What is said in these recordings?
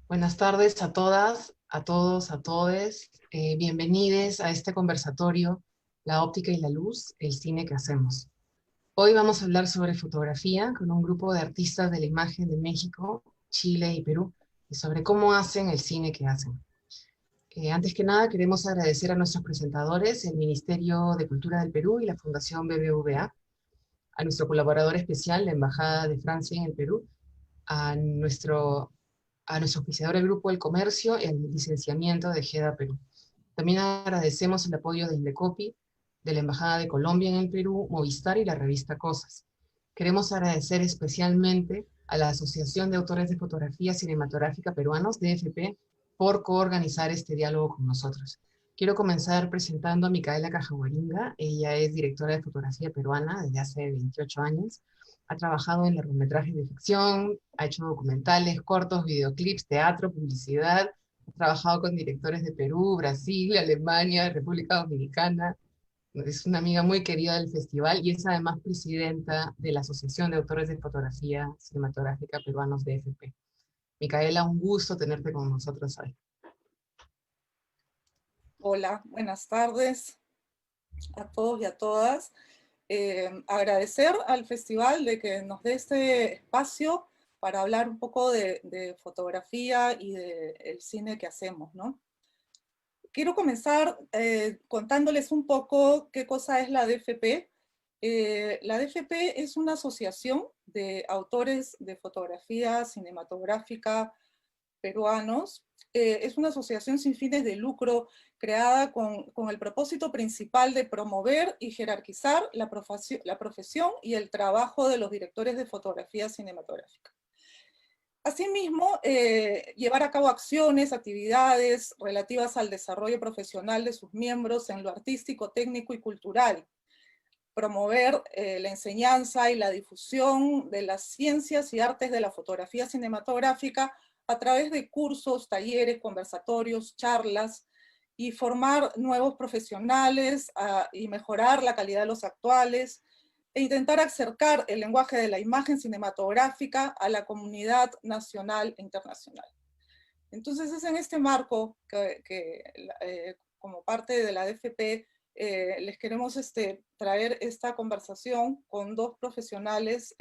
Buenas tardes a todas, a todos, a todes. Bienvenidos a este conversatorio, La óptica y la luz, el cine que hacemos. Hoy vamos a hablar sobre fotografía con un grupo de artistas de la imagen de México, Chile y Perú, y sobre cómo hacen el cine que hacen. Antes que nada, queremos agradecer a nuestros presentadores, el Ministerio de Cultura del Perú y la Fundación BBVA, a nuestro colaborador especial, la Embajada de Francia en el Perú, a nuestro auspiciador del Grupo del Comercio y al licenciamiento de GEDA Perú. También agradecemos el apoyo de Indecopi, de la Embajada de Colombia en el Perú, Movistar y la revista Cosas. Queremos agradecer especialmente a la Asociación de Autores de Fotografía Cinematográfica Peruanos, DFP, por coorganizar este diálogo con nosotros. Quiero comenzar presentando a Micaela Cajahuaringa. Ella es directora de fotografía peruana desde hace 28 años. Ha trabajado en largometrajes de ficción, ha hecho documentales, cortos, videoclips, teatro, publicidad. Ha trabajado con directores de Perú, Brasil, Alemania, República Dominicana. Es una amiga muy querida del festival y es además presidenta de la Asociación de Autores de Fotografía Cinematográfica Peruanos de FP. Micaela, un gusto tenerte con nosotros hoy. Hola, buenas tardes a todos y a todas. Agradecer al festival de que nos dé este espacio para hablar un poco de fotografía y del cine que hacemos, ¿no? Quiero comenzar contándoles un poco qué cosa es la DFP. La DFP es una asociación de autores de fotografía cinematográfica peruanos. Es una asociación sin fines de lucro creada con el propósito principal de promover y jerarquizar la profesión y el trabajo de los directores de fotografía cinematográfica. Asimismo, llevar a cabo acciones, actividades relativas al desarrollo profesional de sus miembros en lo artístico, técnico y cultural, promover la enseñanza y la difusión de las ciencias y artes de la fotografía cinematográfica a través de cursos, talleres, conversatorios, charlas, y formar nuevos profesionales y mejorar la calidad de los actuales, e intentar acercar el lenguaje de la imagen cinematográfica a la comunidad nacional e internacional. Entonces es en este marco que como parte de la DFP, les queremos traer esta conversación con dos profesionales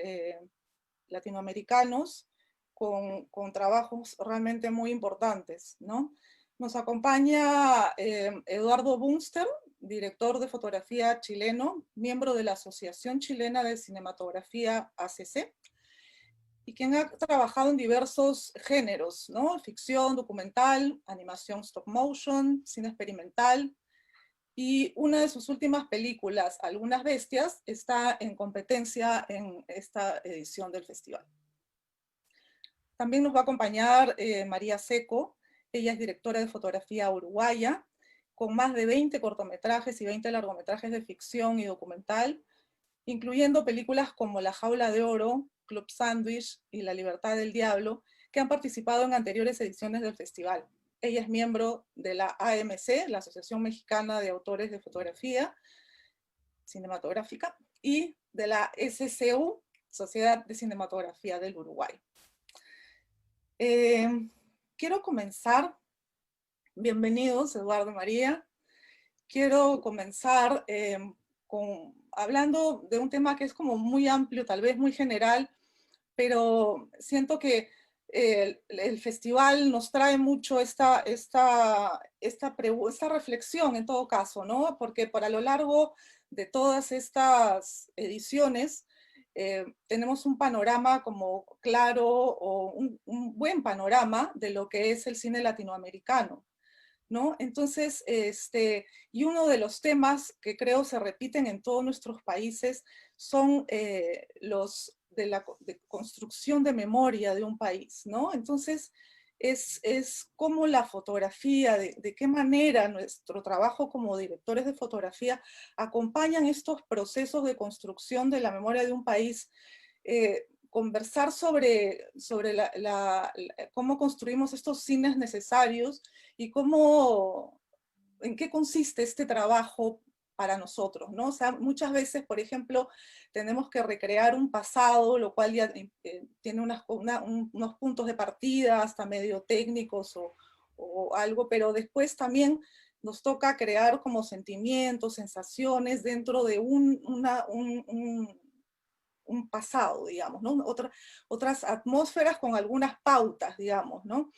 latinoamericanos con trabajos realmente muy importantes, ¿no? Nos acompaña Eduardo Bunster, director de fotografía chileno, miembro de la Asociación Chilena de Cinematografía ACC, y quien ha trabajado en diversos géneros, ¿no? Ficción, documental, animación stop motion, cine experimental, y una de sus últimas películas, Algunas Bestias, está en competencia en esta edición del festival. También nos va a acompañar María Seco. Ella es directora de fotografía uruguaya, con más de 20 cortometrajes y 20 largometrajes de ficción y documental, incluyendo películas como La Jaula de Oro, Club Sandwich y La Libertad del Diablo, que han participado en anteriores ediciones del festival. Ella es miembro de la AMC, la Asociación Mexicana de Autores de Fotografía Cinematográfica, y de la SCU, Sociedad de Cinematografía del Uruguay. Quiero comenzar, bienvenidos Eduardo, María, quiero comenzar hablando de un tema que es como muy amplio, tal vez muy general, pero siento que el festival nos trae mucho esta reflexión en todo caso, ¿no? Porque para lo largo de todas estas ediciones tenemos un panorama como claro, o un buen panorama de lo que es el cine latinoamericano, ¿no? Entonces, y uno de los temas que creo se repiten en todos nuestros países son los de construcción de memoria de un país, ¿no? Entonces, es como la fotografía, de qué manera nuestro trabajo como directores de fotografía acompañan estos procesos de construcción de la memoria de un país. Conversar sobre cómo construimos estos cines necesarios y en qué consiste este trabajo para nosotros, ¿no? O sea, muchas veces, por ejemplo, tenemos que recrear un pasado, lo cual ya tiene unos puntos de partida hasta medio técnicos o algo, pero después también nos toca crear como sentimientos, sensaciones dentro de un pasado, digamos, ¿no? Otras atmósferas con algunas pautas, digamos, ¿no?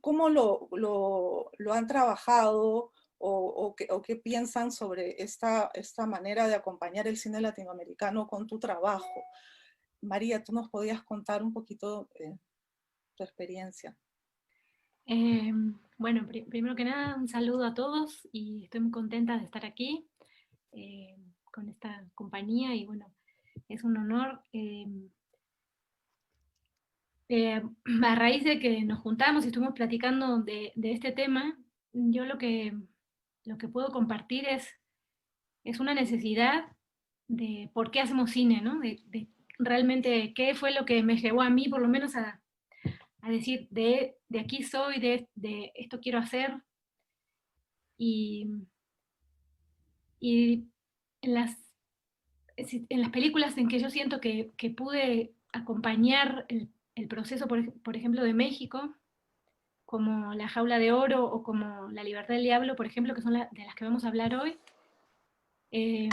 ¿Cómo lo han trabajado o qué piensan sobre esta manera de acompañar el cine latinoamericano con tu trabajo? María, ¿tú nos podías contar un poquito tu experiencia? Bueno, primero que nada, un saludo a todos y estoy muy contenta de estar aquí con esta compañía y bueno, es un honor. A raíz de que nos juntamos y estuvimos platicando de este tema, yo lo que puedo compartir es una necesidad de por qué hacemos cine, ¿no? De realmente qué fue lo que me llevó a mí, por lo menos, a decir, de aquí soy, de esto quiero hacer. Y, y en en las películas en que yo siento que pude acompañar el proceso, por ejemplo, de México, como La Jaula de Oro o como La Libertad del Diablo, por ejemplo, que son de las que vamos a hablar hoy, eh,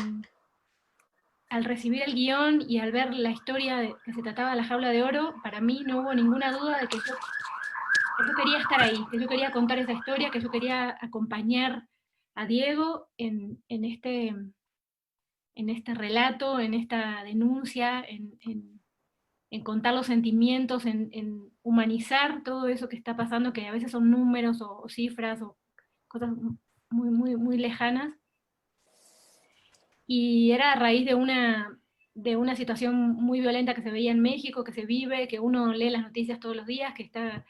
al recibir el guión y al ver la historia de que se trataba de La Jaula de Oro, para mí no hubo ninguna duda de que yo quería estar ahí, que yo quería contar esa historia, que yo quería acompañar a Diego en este relato, en esta denuncia, en contar los sentimientos, en humanizar todo eso que está pasando, que a veces son números o cifras o cosas muy lejanas. Y era a raíz de una situación muy violenta que se veía en México, que se vive, que uno lee las noticias todos los días, que está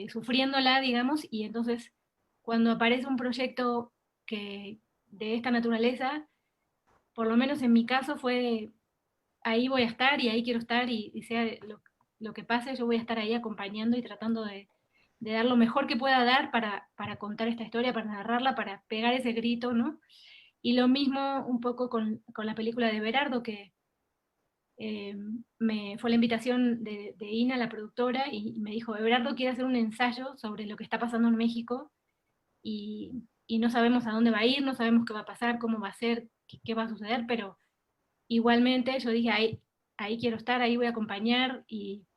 sufriéndola, digamos, y entonces cuando aparece un proyecto de esta naturaleza, por lo menos en mi caso fue, ahí voy a estar y ahí quiero estar y sea lo que pase, yo voy a estar ahí acompañando y tratando de dar lo mejor que pueda dar para contar esta historia, para narrarla, para pegar ese grito, ¿no? Y lo mismo un poco con la película de Berardo, que fue la invitación de Ina, la productora, y me dijo, Berardo quiere hacer un ensayo sobre lo que está pasando en México y no sabemos a dónde va a ir, no sabemos qué va a pasar, cómo va a ser, qué va a suceder, pero igualmente yo dije, ahí quiero estar, ahí voy a acompañar, y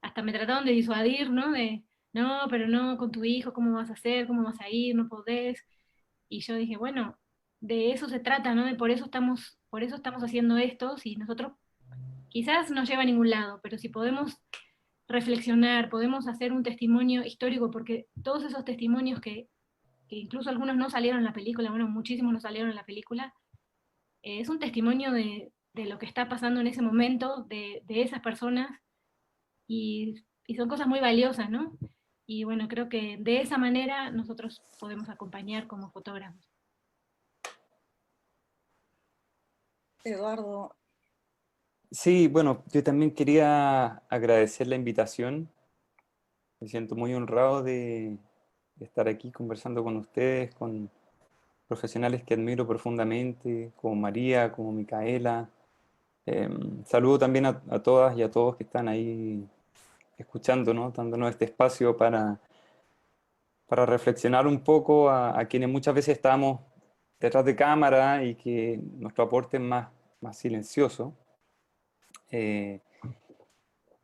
hasta me trataron de disuadir, ¿no? No, pero no, con tu hijo, ¿cómo vas a hacer? ¿Cómo vas a ir? No podés. Y yo dije, bueno, de eso se trata, ¿no? Por eso estamos haciendo esto, si nosotros quizás no lleva a ningún lado, pero si podemos reflexionar, podemos hacer un testimonio histórico, porque todos esos testimonios que incluso algunos no salieron en la película, bueno, muchísimos no salieron en la película, es un testimonio de lo que está pasando en ese momento, de esas personas, y son cosas muy valiosas, ¿no? Y bueno, creo que de esa manera nosotros podemos acompañar como fotógrafos. Eduardo. Sí, bueno, yo también quería agradecer la invitación. Me siento muy honrado de estar aquí conversando con ustedes, con profesionales que admiro profundamente, como María, como Micaela. Saludo también a todas y a todos que están ahí escuchando, ¿no? Dándonos este espacio para reflexionar un poco a quienes muchas veces estamos detrás de cámara y que nuestro aporte es más silencioso. Eh,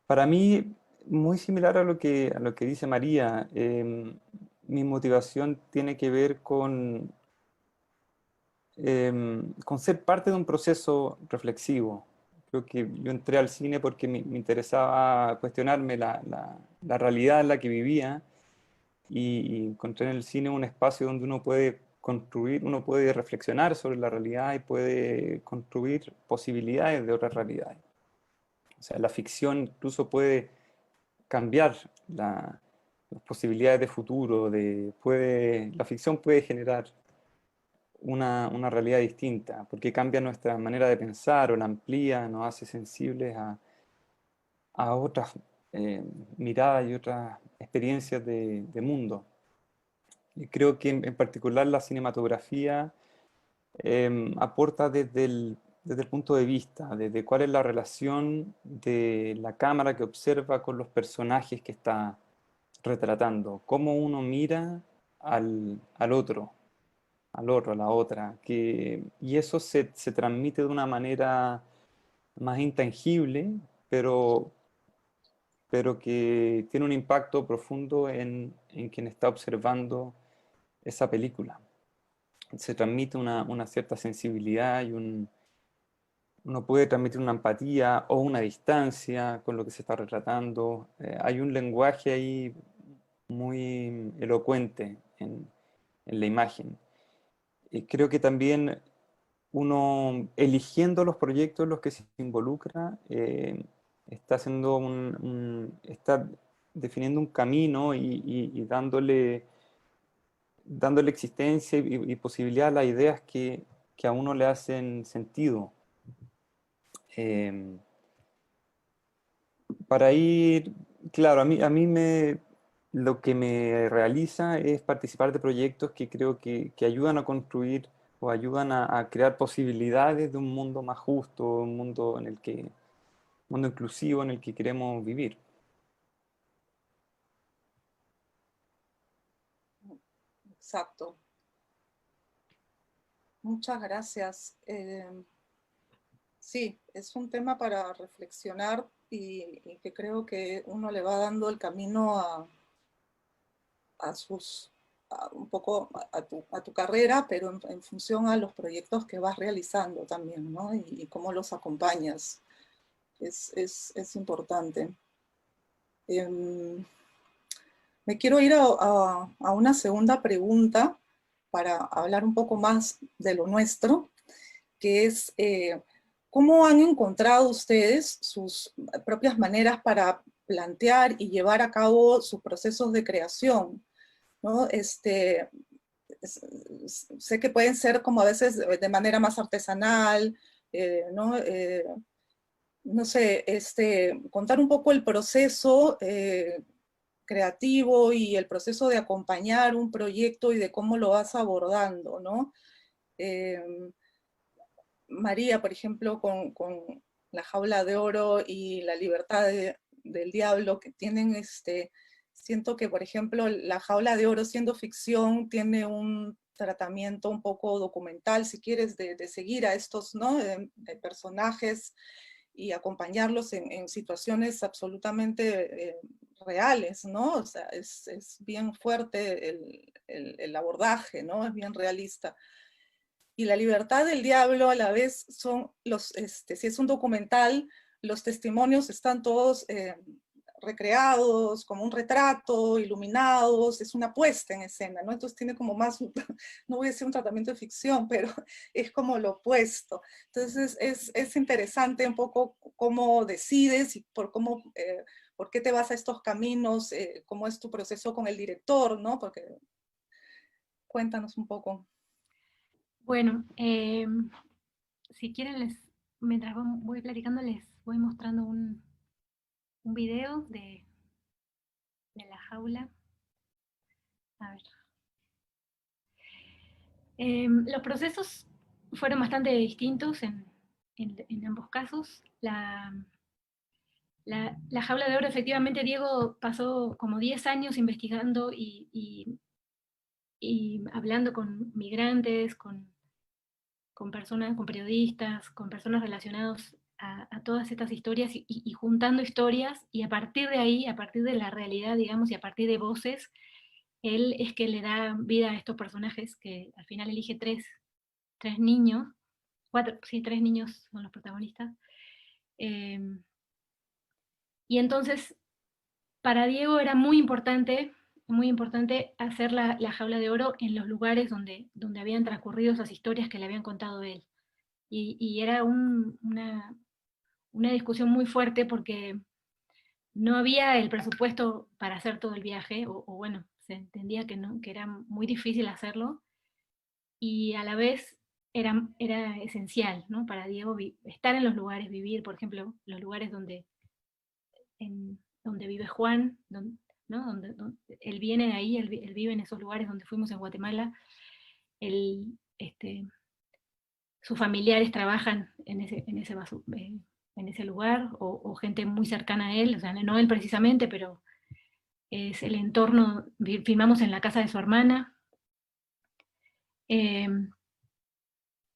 para mí, muy similar a lo que dice María, mi motivación tiene que ver con ser parte de un proceso reflexivo. Creo que yo entré al cine porque me interesaba cuestionarme la realidad en la que vivía y encontré en el cine un espacio donde uno puede construir, uno puede reflexionar sobre la realidad y puede construir posibilidades de otras realidades. O sea, la ficción incluso puede cambiar las posibilidades de futuro, la ficción puede generar una realidad distinta, porque cambia nuestra manera de pensar o la amplía, nos hace sensibles a otras miradas y otras experiencias de mundo. Y creo que en particular la cinematografía aporta desde el punto de vista, desde cuál es la relación de la cámara que observa con los personajes que está retratando, cómo uno mira al otro, a la otra, y eso se transmite de una manera más intangible, pero que tiene un impacto profundo en quien está observando esa película. Se transmite una cierta sensibilidad y uno puede transmitir una empatía o una distancia con lo que se está retratando. Hay un lenguaje ahí muy elocuente en la imagen. Creo que también uno, eligiendo los proyectos en los que se involucra, está está definiendo un camino y dándole existencia y posibilidad a las ideas que a uno le hacen sentido. Para ir, claro, lo que me realiza es participar de proyectos que creo que ayudan a construir o ayudan a crear posibilidades de un mundo más justo, un mundo mundo inclusivo en el que queremos vivir. Exacto. Muchas gracias. Sí, es un tema para reflexionar y que creo que uno le va dando el camino un poco a tu carrera, pero en función a los proyectos que vas realizando también, ¿no? Y cómo los acompañas. Es importante. Me quiero ir a una segunda pregunta para hablar un poco más de lo nuestro, que es ¿cómo han encontrado ustedes sus propias maneras para plantear y llevar a cabo sus procesos de creación? ¿No? Sé que pueden ser como a veces de manera más artesanal, ¿no? No sé, contar un poco el proceso creativo y el proceso de acompañar un proyecto y de cómo lo vas abordando, ¿no? María, por ejemplo, con La Jaula de Oro y La Libertad del Diablo, que tienen siento que, por ejemplo, La Jaula de Oro, siendo ficción, tiene un tratamiento un poco documental, si quieres, de seguir a estos, ¿no? de personajes y acompañarlos en situaciones absolutamente reales, ¿no? O sea, es bien fuerte el abordaje, ¿no? Es bien realista. Y La Libertad del Diablo a la vez son si es un documental, los testimonios están todos recreados, como un retrato, iluminados, es una puesta en escena, ¿no? Entonces tiene como más, no voy a decir un tratamiento de ficción, pero es como lo opuesto. Entonces es interesante un poco cómo decides y por qué te vas a estos caminos, cómo es tu proceso con el director, ¿no? Porque cuéntanos un poco. Bueno, si quieren, mientras voy platicando, les voy mostrando un video de La Jaula. A ver. Los procesos fueron bastante distintos en ambos casos. La Jaula de Oro, efectivamente, Diego pasó como 10 años investigando y hablando con migrantes, con personas, con periodistas, con personas relacionadas a todas estas historias y juntando historias, y a partir de ahí, a partir de la realidad, digamos, y a partir de voces, él es que le da vida a estos personajes, que al final elige tres niños, tres niños son los protagonistas. Y entonces, para Diego era muy importante hacer la Jaula de Oro en los lugares donde habían transcurrido esas historias que le habían contado él. Y era una discusión muy fuerte porque no había el presupuesto para hacer todo el viaje, o bueno, se entendía que era muy difícil hacerlo, y a la vez era esencial, ¿no? Para Diego estar en los lugares, vivir, por ejemplo, los lugares donde vive Juan, ¿no? Donde él viene de ahí, él vive en esos lugares donde fuimos en Guatemala, él sus familiares trabajan en ese lugar, o gente muy cercana a él, o sea, no él precisamente, pero es el entorno. Filmamos en la casa de su hermana. El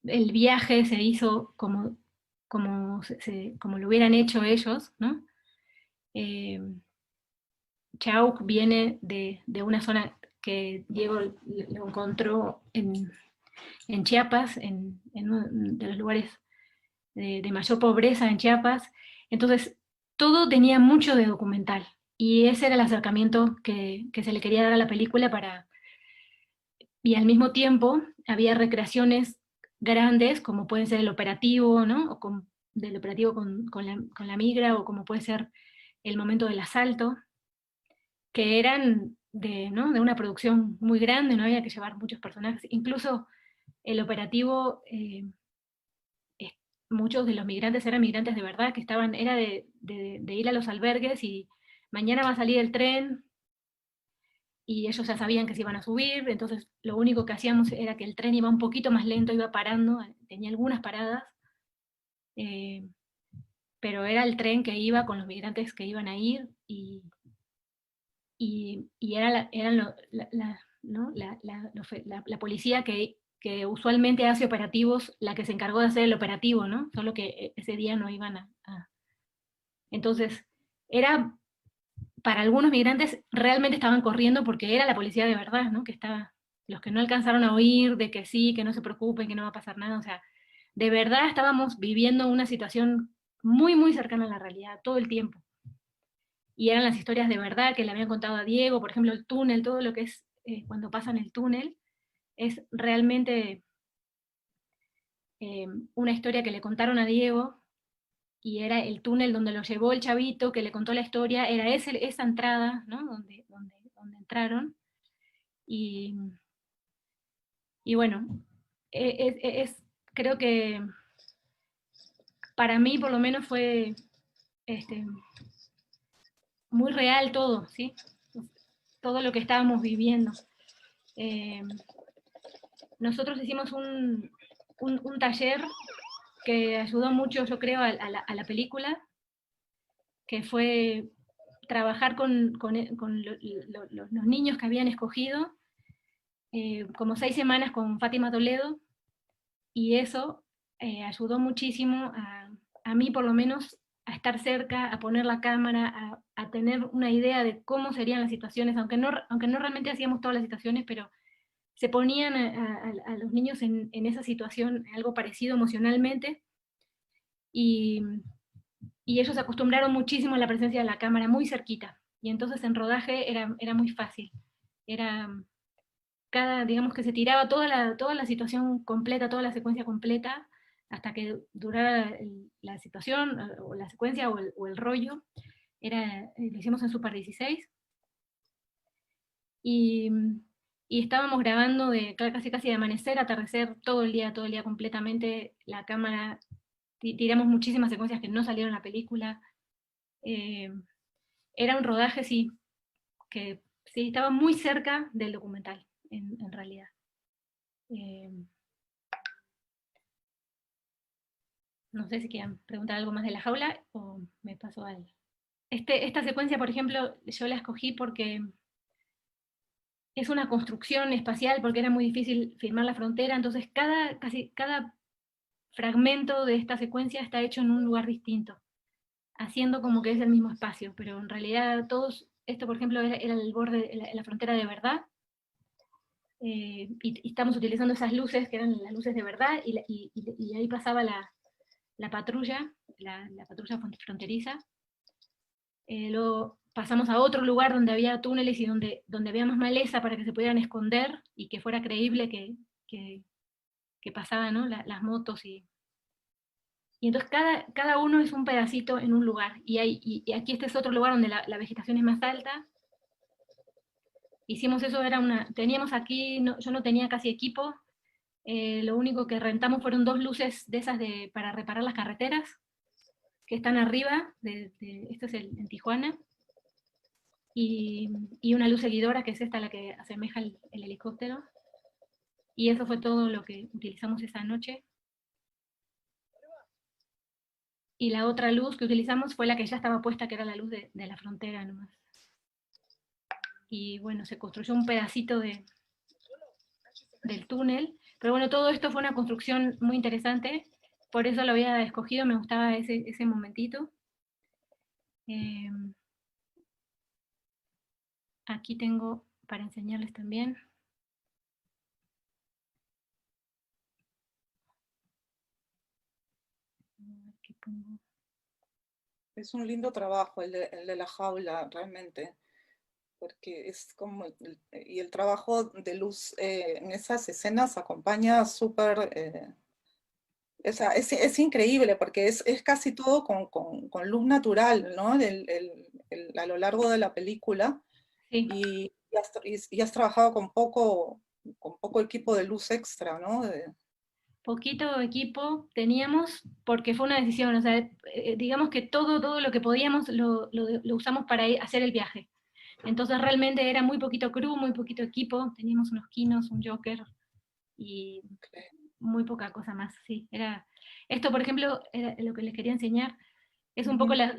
viaje se hizo como lo hubieran hecho ellos, ¿no? Chauc viene de una zona que Diego lo encontró en Chiapas, en uno de los lugares de mayor pobreza en Chiapas. Entonces, todo tenía mucho de documental, y ese era el acercamiento que se le quería dar a la película. Y al mismo tiempo había recreaciones grandes, como pueden ser el operativo, ¿no? Del operativo con la migra, o como puede ser el momento del asalto, que eran ¿no? de una producción muy grande, no había que llevar muchos personajes. Incluso el operativo, muchos de los migrantes eran migrantes de verdad, que era de ir a los albergues y mañana va a salir el tren, y ellos ya sabían que se iban a subir, entonces lo único que hacíamos era que el tren iba un poquito más lento, iba parando, tenía algunas paradas, pero era el tren que iba con los migrantes que iban a ir, y era la policía que usualmente hace operativos, la que se encargó de hacer el operativo, ¿no? Solo que ese día no iban Entonces, para algunos migrantes realmente estaban corriendo porque era la policía de verdad, ¿no? Los que no alcanzaron a oír de que sí, que no se preocupen, que no va a pasar nada, o sea, de verdad estábamos viviendo una situación muy, muy cercana a la realidad todo el tiempo. Y eran las historias de verdad que le habían contado a Diego, por ejemplo, el túnel, todo lo que es cuando pasan el túnel, es realmente una historia que le contaron a Diego, y era el túnel donde lo llevó el chavito que le contó la historia, era esa entrada, ¿no? donde entraron, y bueno, creo que para mí por lo menos fue muy real todo, ¿sí? Todo lo que estábamos viviendo. Nosotros hicimos un taller que ayudó mucho, yo creo, a la película, que fue trabajar con los niños que habían escogido, como 6 semanas con Fátima Toledo, y eso ayudó muchísimo a mí, por lo menos, a estar cerca, a poner la cámara, a tener una idea de cómo serían las situaciones, aunque no realmente hacíamos todas las situaciones, pero se ponían a los niños en esa situación, algo parecido emocionalmente, y ellos se acostumbraron muchísimo a la presencia de la cámara muy cerquita, y entonces en rodaje era muy fácil. Digamos que se tiraba toda la situación completa, toda la secuencia completa, hasta que durara la situación, o la secuencia, o el rollo. Lo hicimos en Super 16, y estábamos grabando casi de amanecer a atardecer, todo el día completamente. La cámara, tiramos muchísimas secuencias que no salieron en la película. Era un rodaje, sí, que sí, estaba muy cerca del documental, en realidad. No sé si quieren preguntar algo más de la jaula, o me paso al... Esta secuencia, por ejemplo, yo la escogí porque es una construcción espacial, porque era muy difícil filmar la frontera, entonces casi cada fragmento de esta secuencia está hecho en un lugar distinto, haciendo como que es el mismo espacio, pero en realidad esto, por ejemplo, era el borde, la frontera de verdad, y estamos utilizando esas luces, que eran las luces de verdad, y ahí pasaba la patrulla, la patrulla fronteriza. Luego pasamos a otro lugar donde había túneles y donde había más maleza para que se pudieran esconder y que fuera creíble que pasaban, ¿no? las motos. Y entonces cada uno es un pedacito en un lugar. Y aquí este es otro lugar donde la vegetación es más alta. Hicimos eso, teníamos aquí, yo no tenía casi equipo, lo único que rentamos fueron 2 luces de esas para reparar las carreteras, que están arriba, esto es en Tijuana, y una luz seguidora, que es esta la que asemeja el helicóptero, y eso fue todo lo que utilizamos esa noche. y la otra luz que utilizamos fue la que ya estaba puesta, que era la luz de la frontera nomás. Y bueno, se construyó un pedacito del túnel, pero bueno, todo esto fue una construcción muy interesante, por eso lo había escogido, me gustaba ese momentito. Aquí tengo para enseñarles también. Aquí pongo. Es un lindo trabajo el de la jaula, realmente, porque es como, y el trabajo de luz en esas escenas acompaña súper, es increíble, porque es casi todo con luz natural, ¿no? A lo largo de la película, Sí. y has trabajado con poco equipo de luz extra, ¿no? Poquito equipo teníamos porque fue una decisión, o sea, digamos que todo lo que podíamos lo usamos para hacer el viaje. Entonces realmente era muy poquito crew, muy poquito equipo, teníamos unos Kinos, un Joker y muy poca cosa más, sí. Esto, por ejemplo, era lo que les quería enseñar, es un poco las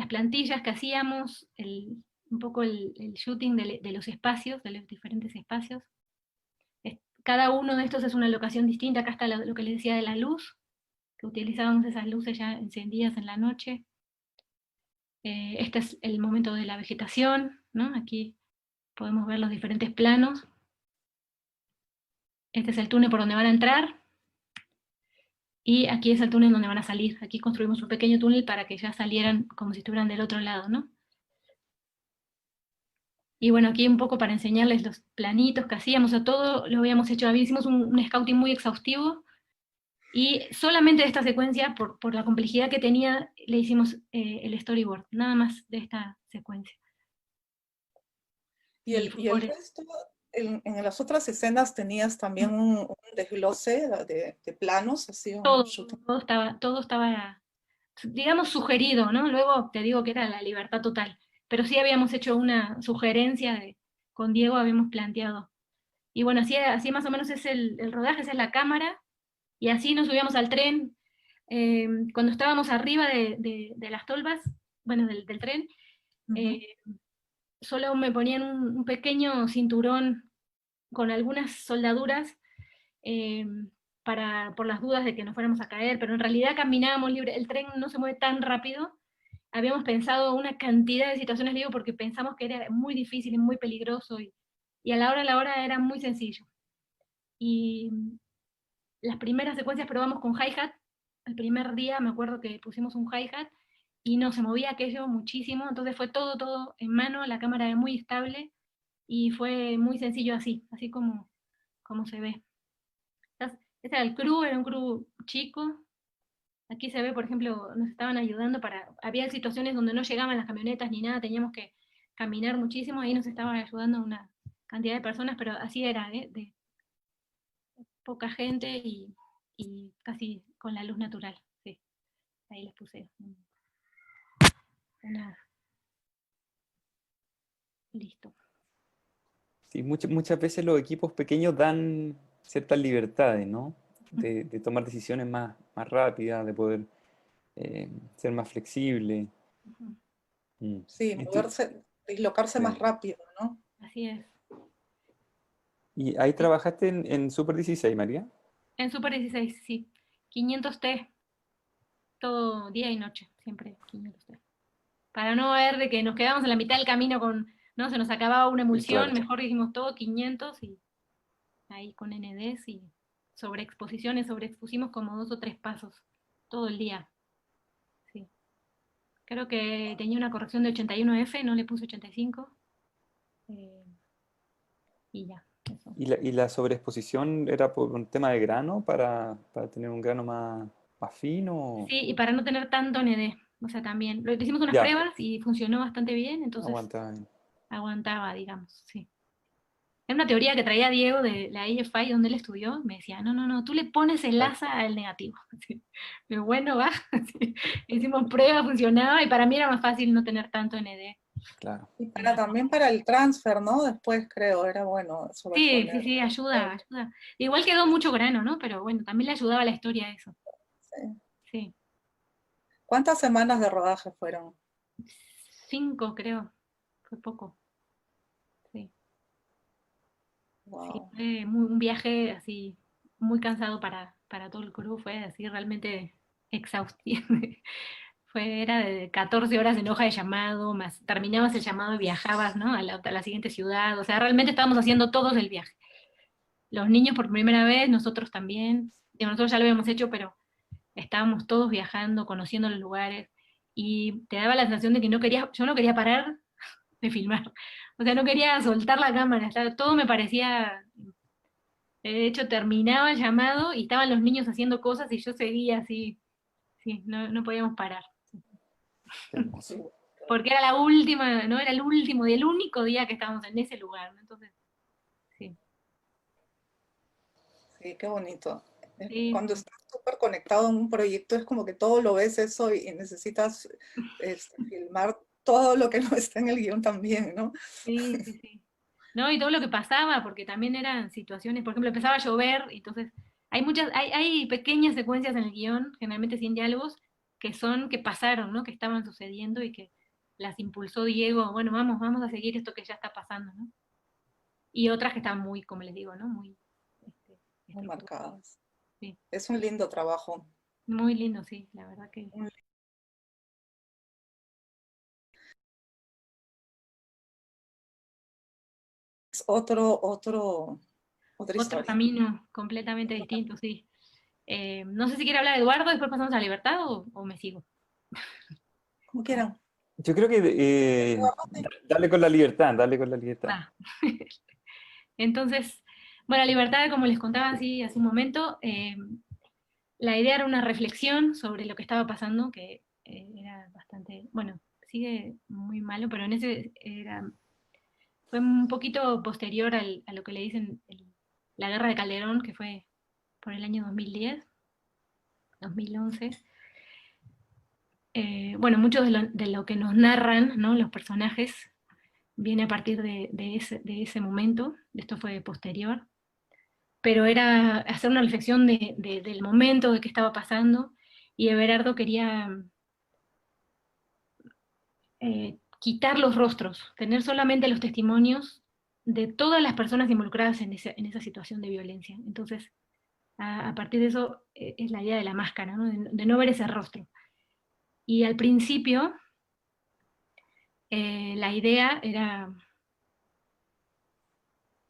plantillas que hacíamos, un poco el shooting de los espacios, de los diferentes espacios. Cada uno de estos es una locación distinta. Acá está lo que les decía de la luz, que utilizábamos esas luces ya encendidas en la noche. Este es el momento de la vegetación, ¿no? Aquí podemos ver los diferentes planos. Este es el túnel por donde van a entrar. Y aquí es el túnel donde van a salir. Aquí construimos un pequeño túnel para que ya salieran como si estuvieran del otro lado, ¿no? Y bueno, aquí un poco para enseñarles los planitos que hacíamos, o todo lo habíamos hecho. Hicimos un scouting muy exhaustivo, y solamente de esta secuencia, por la complejidad que tenía, le hicimos el storyboard, nada más de esta secuencia. Y el resto, en las otras escenas tenías también un desglose de planos, así todo estaba, digamos, sugerido, ¿no? Luego te digo que era la libertad total, pero sí habíamos hecho una sugerencia, con Diego habíamos planteado. Y bueno, así más o menos es el rodaje, esa es la cámara, y así nos subíamos al tren. Cuando estábamos arriba de las tolvas, bueno, del tren, solo me ponían un pequeño cinturón con algunas soldaduras por las dudas de que nos fuéramos a caer, pero en realidad caminábamos libre, el tren no se mueve tan rápido. Habíamos pensado una cantidad de situaciones, digo, porque pensamos que era muy difícil y muy peligroso, y a la hora era muy sencillo. Y las primeras secuencias probamos con hi-hat. El primer día me acuerdo que pusimos un hi-hat y no se movía aquello muchísimo, entonces fue todo en mano, la cámara era muy estable y fue muy sencillo así como se ve. Entonces, ese era el crew, era un crew chico. Aquí se ve, por ejemplo, nos estaban ayudando había situaciones donde no llegaban las camionetas ni nada, teníamos que caminar muchísimo, ahí nos estaban ayudando una cantidad de personas, pero así era, de poca gente y casi con la luz natural, sí. Ahí les puse listo. Sí, muchas veces los equipos pequeños dan ciertas libertades, ¿no? De tomar decisiones más rápidas, de poder ser más flexible. Sí, moverse, dislocarse más rápido, ¿no? Así es. ¿Y ahí trabajaste en Super 16, María? En Super 16, sí. 500T, todo día y noche, siempre 500T. Para no ver de que nos quedamos en la mitad del camino ¿no? Se nos acababa una emulsión, Claro. mejor dijimos todo 500 y ahí con NDs y sobreexpusimos como 2 o 3 pasos todo el día. Sí. Creo que tenía una corrección de 81F, no le puse 85. Y ya, eso. ¿Y la sobreexposición era por un tema de grano, para tener un grano más fino? Sí, y para no tener tanto ND, o sea, también. Hicimos unas Ya, pruebas y funcionó bastante bien, entonces aguantaba bien. aguantaba, digamos, sí. Era una teoría que traía Diego de la AFI, donde él estudió, me decía, no, tú le pones el Claro. asa al negativo. Sí. Pero bueno, va, sí. Hicimos pruebas, funcionaba, y para mí era más fácil no tener tanto ND. Claro. Y también para el transfer, ¿no? Después creo, era bueno sobreponer. Sí, ayuda. Igual quedó mucho grano, ¿no? Pero bueno, también le ayudaba a la historia eso. Sí. Sí. ¿Cuántas semanas de rodaje fueron? 5, creo, fue poco. Sí, sí, Wow. fue un viaje así muy cansado para todo el crew, fue así realmente exhaustivo. Era de 14 horas en hoja de llamado, más terminabas el llamado y viajabas, ¿no? A la siguiente ciudad. O sea, realmente estábamos haciendo todos el viaje. Los niños por primera vez, nosotros también. Digo, nosotros ya lo habíamos hecho, pero estábamos todos viajando, conociendo los lugares, y te daba la sensación de que yo no quería parar de filmar. O sea, no quería soltar la cámara, todo me parecía. De hecho, terminaba el llamado y estaban los niños haciendo cosas y yo seguía así, sí, no podíamos parar. Qué hermoso. Porque era la última, ¿no? Era el último y el único día que estábamos en ese lugar, ¿no? Entonces, sí. Sí, qué bonito. Sí, Cuando estás súper conectado en un proyecto es como que todo lo ves eso y necesitas filmar todo lo que no está en el guión también, ¿no? sí, sí, sí. No, y todo lo que pasaba, porque también eran situaciones, por ejemplo, empezaba a llover, y entonces hay pequeñas secuencias en el guión, generalmente sin diálogos, que pasaron, ¿no? Que estaban sucediendo y que las impulsó Diego, bueno, vamos a seguir esto que ya está pasando, ¿no? Y otras que están muy, como les digo, ¿no? Muy este, Muy estructuradas. marcadas. Sí. Es un lindo trabajo. Muy lindo, sí, la verdad que. Es otra Otro historia. camino completamente distinto, sí. No sé si quiere hablar Eduardo, después pasamos a Libertad o me sigo. Como quieran. Yo creo que dale con la libertad, dale con la libertad. Va. Entonces, bueno, Libertad, como les contaba así hace un momento, la idea era una reflexión sobre lo que estaba pasando, que era bastante, bueno, sigue muy malo, pero en ese fue un poquito posterior a lo que le dicen la guerra de Calderón, que fue por el año 2010, 2011. Bueno, mucho de lo que nos narran, ¿no? Los personajes viene a partir de ese momento, esto fue posterior, pero era hacer una reflexión del momento, de qué estaba pasando, y Everardo quería quitar los rostros, tener solamente los testimonios de todas las personas involucradas en esa situación de violencia. Entonces, a partir de eso es la idea de la máscara, ¿no? De no ver ese rostro. Y al principio, la idea era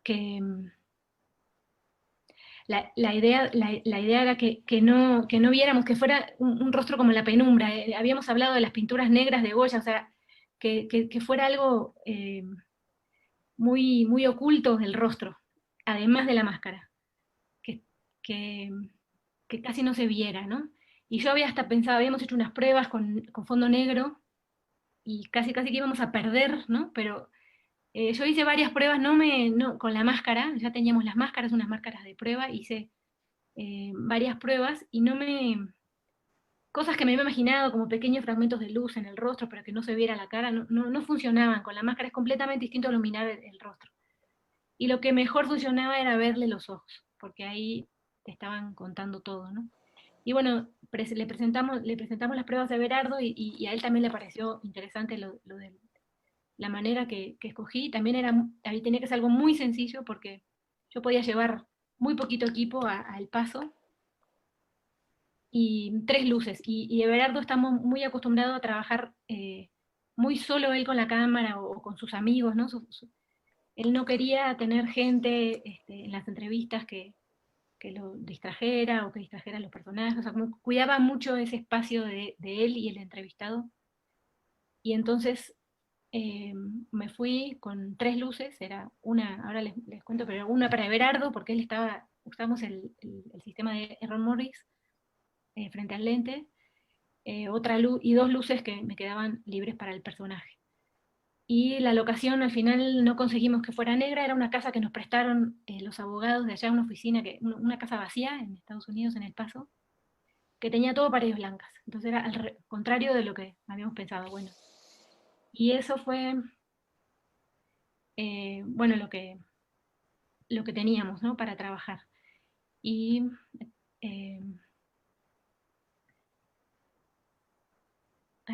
que la idea era que no viéramos que fuera un rostro como la penumbra. Habíamos hablado de las pinturas negras de Goya, o sea, que fuera algo muy oculto del rostro, además de la máscara, que, que, que casi no se viera, ¿no? Y yo había hasta pensado, habíamos hecho unas pruebas con fondo negro y casi que íbamos a perder, ¿no? Pero yo hice varias pruebas, no, con la máscara, ya teníamos las máscaras, unas máscaras de prueba, hice varias pruebas y cosas que me había imaginado como pequeños fragmentos de luz en el rostro, pero que no se viera la cara, no funcionaban. Con la máscara es completamente distinto iluminar el rostro. Y lo que mejor funcionaba era verle los ojos, porque ahí te estaban contando todo, ¿no? Y bueno, le presentamos las pruebas a Everardo y a él también le pareció interesante lo de la manera que escogí. También ahí tenía que ser algo muy sencillo porque yo podía llevar muy poquito equipo al paso y 3 luces. Y Everardo estamos muy acostumbrados a trabajar muy solo él con la cámara o con sus amigos, ¿no? Él no quería tener gente en las entrevistas que lo distrajera o que distrajera a los personajes, o sea, como cuidaba mucho ese espacio de él y el entrevistado. Y entonces me fui con 3 luces, era una, ahora les cuento, pero una para Everardo, porque usamos el sistema de Errol Morris frente al lente, otra luz y 2 luces que me quedaban libres para el personaje. Y la locación al final no conseguimos que fuera negra, era una casa que nos prestaron los abogados de allá, una oficina, una casa vacía en Estados Unidos, en El Paso, que tenía todo paredes blancas. Entonces era al contrario de lo que habíamos pensado. Bueno, y eso fue, bueno, lo que teníamos, ¿no? Para trabajar. Y eh,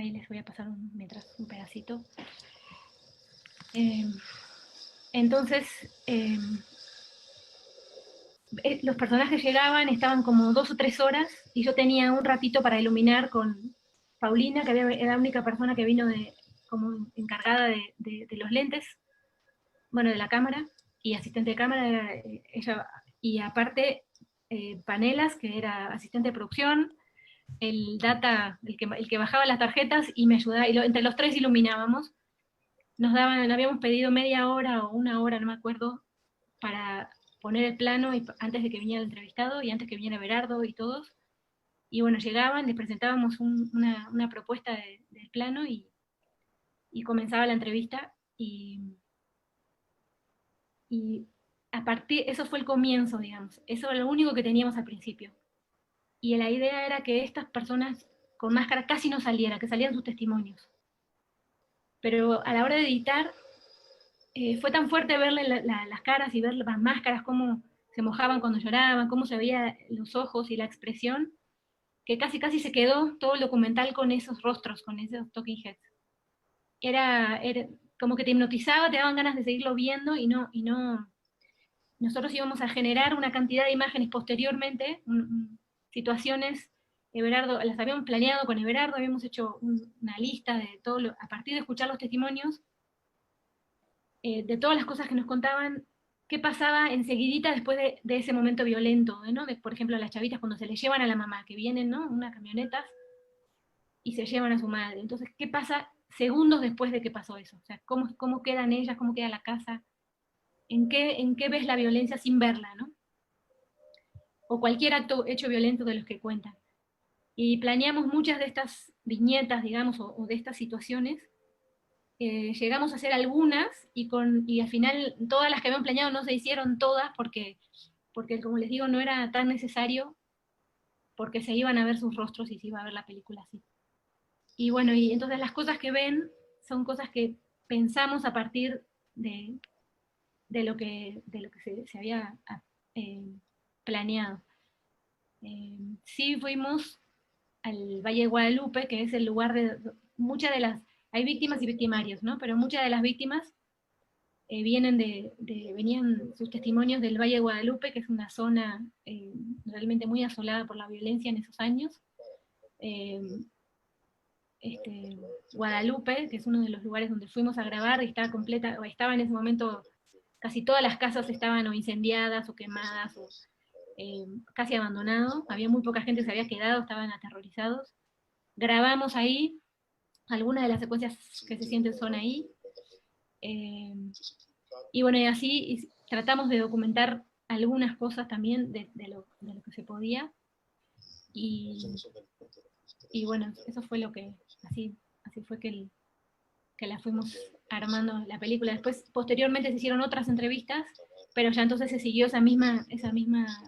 ahí les voy a pasar mientras un pedacito. Entonces, los personajes llegaban, estaban como 2 o 3 horas, y yo tenía un ratito para iluminar con Paulina, que era la única persona que vino como encargada de los lentes, bueno, de la cámara, y asistente de cámara era ella, y aparte Panelas, que era asistente de producción, el data, el que bajaba las tarjetas y me ayudaba, y entre los 3 iluminábamos. Habíamos pedido media hora o 1 hora, no me acuerdo, para poner el plano antes de que viniera el entrevistado y antes que viniera Berardo y todos. Y bueno, llegaban, les presentábamos una propuesta del plano y comenzaba la entrevista. Y a partir, eso fue el comienzo, digamos. Eso era lo único que teníamos al principio. Y la idea era que estas personas con máscara casi no salieran, que salieran sus testimonios. Pero a la hora de editar, fue tan fuerte verle las caras y ver las máscaras, cómo se mojaban cuando lloraban, cómo se veían los ojos y la expresión, que casi se quedó todo el documental con esos rostros, con esos talking heads. Era como que te hipnotizaba, te daban ganas de seguirlo viendo y no. Nosotros íbamos a generar una cantidad de imágenes posteriormente, situaciones. Everardo, las habíamos planeado con Everardo, habíamos hecho una lista de todo, a partir de escuchar los testimonios, de todas las cosas que nos contaban, qué pasaba enseguidita después de ese momento violento, ¿no? Por ejemplo, las chavitas cuando se les llevan a la mamá, que vienen, ¿no? Unas camionetas y se llevan a su madre. Entonces, ¿qué pasa segundos después de que pasó eso? O sea, ¿cómo quedan ellas? ¿Cómo queda la casa? ¿En qué ves la violencia sin verla, ¿no? O cualquier hecho violento de los que cuentan. Y planeamos muchas de estas viñetas, digamos, o de estas situaciones. Llegamos a hacer algunas y al final todas las que habían planeado no se hicieron todas porque, como les digo, no era tan necesario, porque se iban a ver sus rostros y se iba a ver la película así. Y bueno, y entonces las cosas que ven son cosas que pensamos a partir de lo que se había planeado. Sí fuimos al Valle de Guadalupe, que es el lugar de muchas de las, hay víctimas y victimarios, ¿no? Pero muchas de las víctimas venían sus testimonios del Valle de Guadalupe, que es una zona realmente muy asolada por la violencia en esos años. Guadalupe, que es uno de los lugares donde fuimos a grabar, y estaba en ese momento, casi todas las casas estaban o incendiadas o quemadas, o casi abandonado, había muy poca gente que se había quedado, estaban aterrorizados. Grabamos ahí, algunas de las secuencias que se sienten son ahí. Y bueno, y así tratamos de documentar algunas cosas también de lo que se podía. Y bueno, eso fue lo que, así fue que la fuimos armando la película. Después, posteriormente se hicieron otras entrevistas, pero ya entonces se siguió esa misma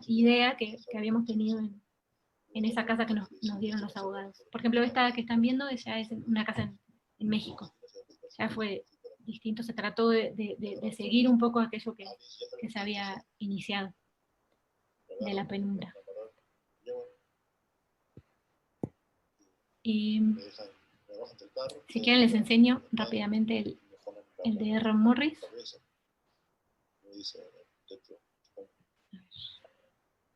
idea que habíamos tenido en esa casa que nos dieron los abogados. Por ejemplo, esta que están viendo ya es una casa en México. Ya fue distinto, se trató de seguir un poco aquello que se había iniciado de la penumbra. Y si quieren les enseño rápidamente el de Errol Morris.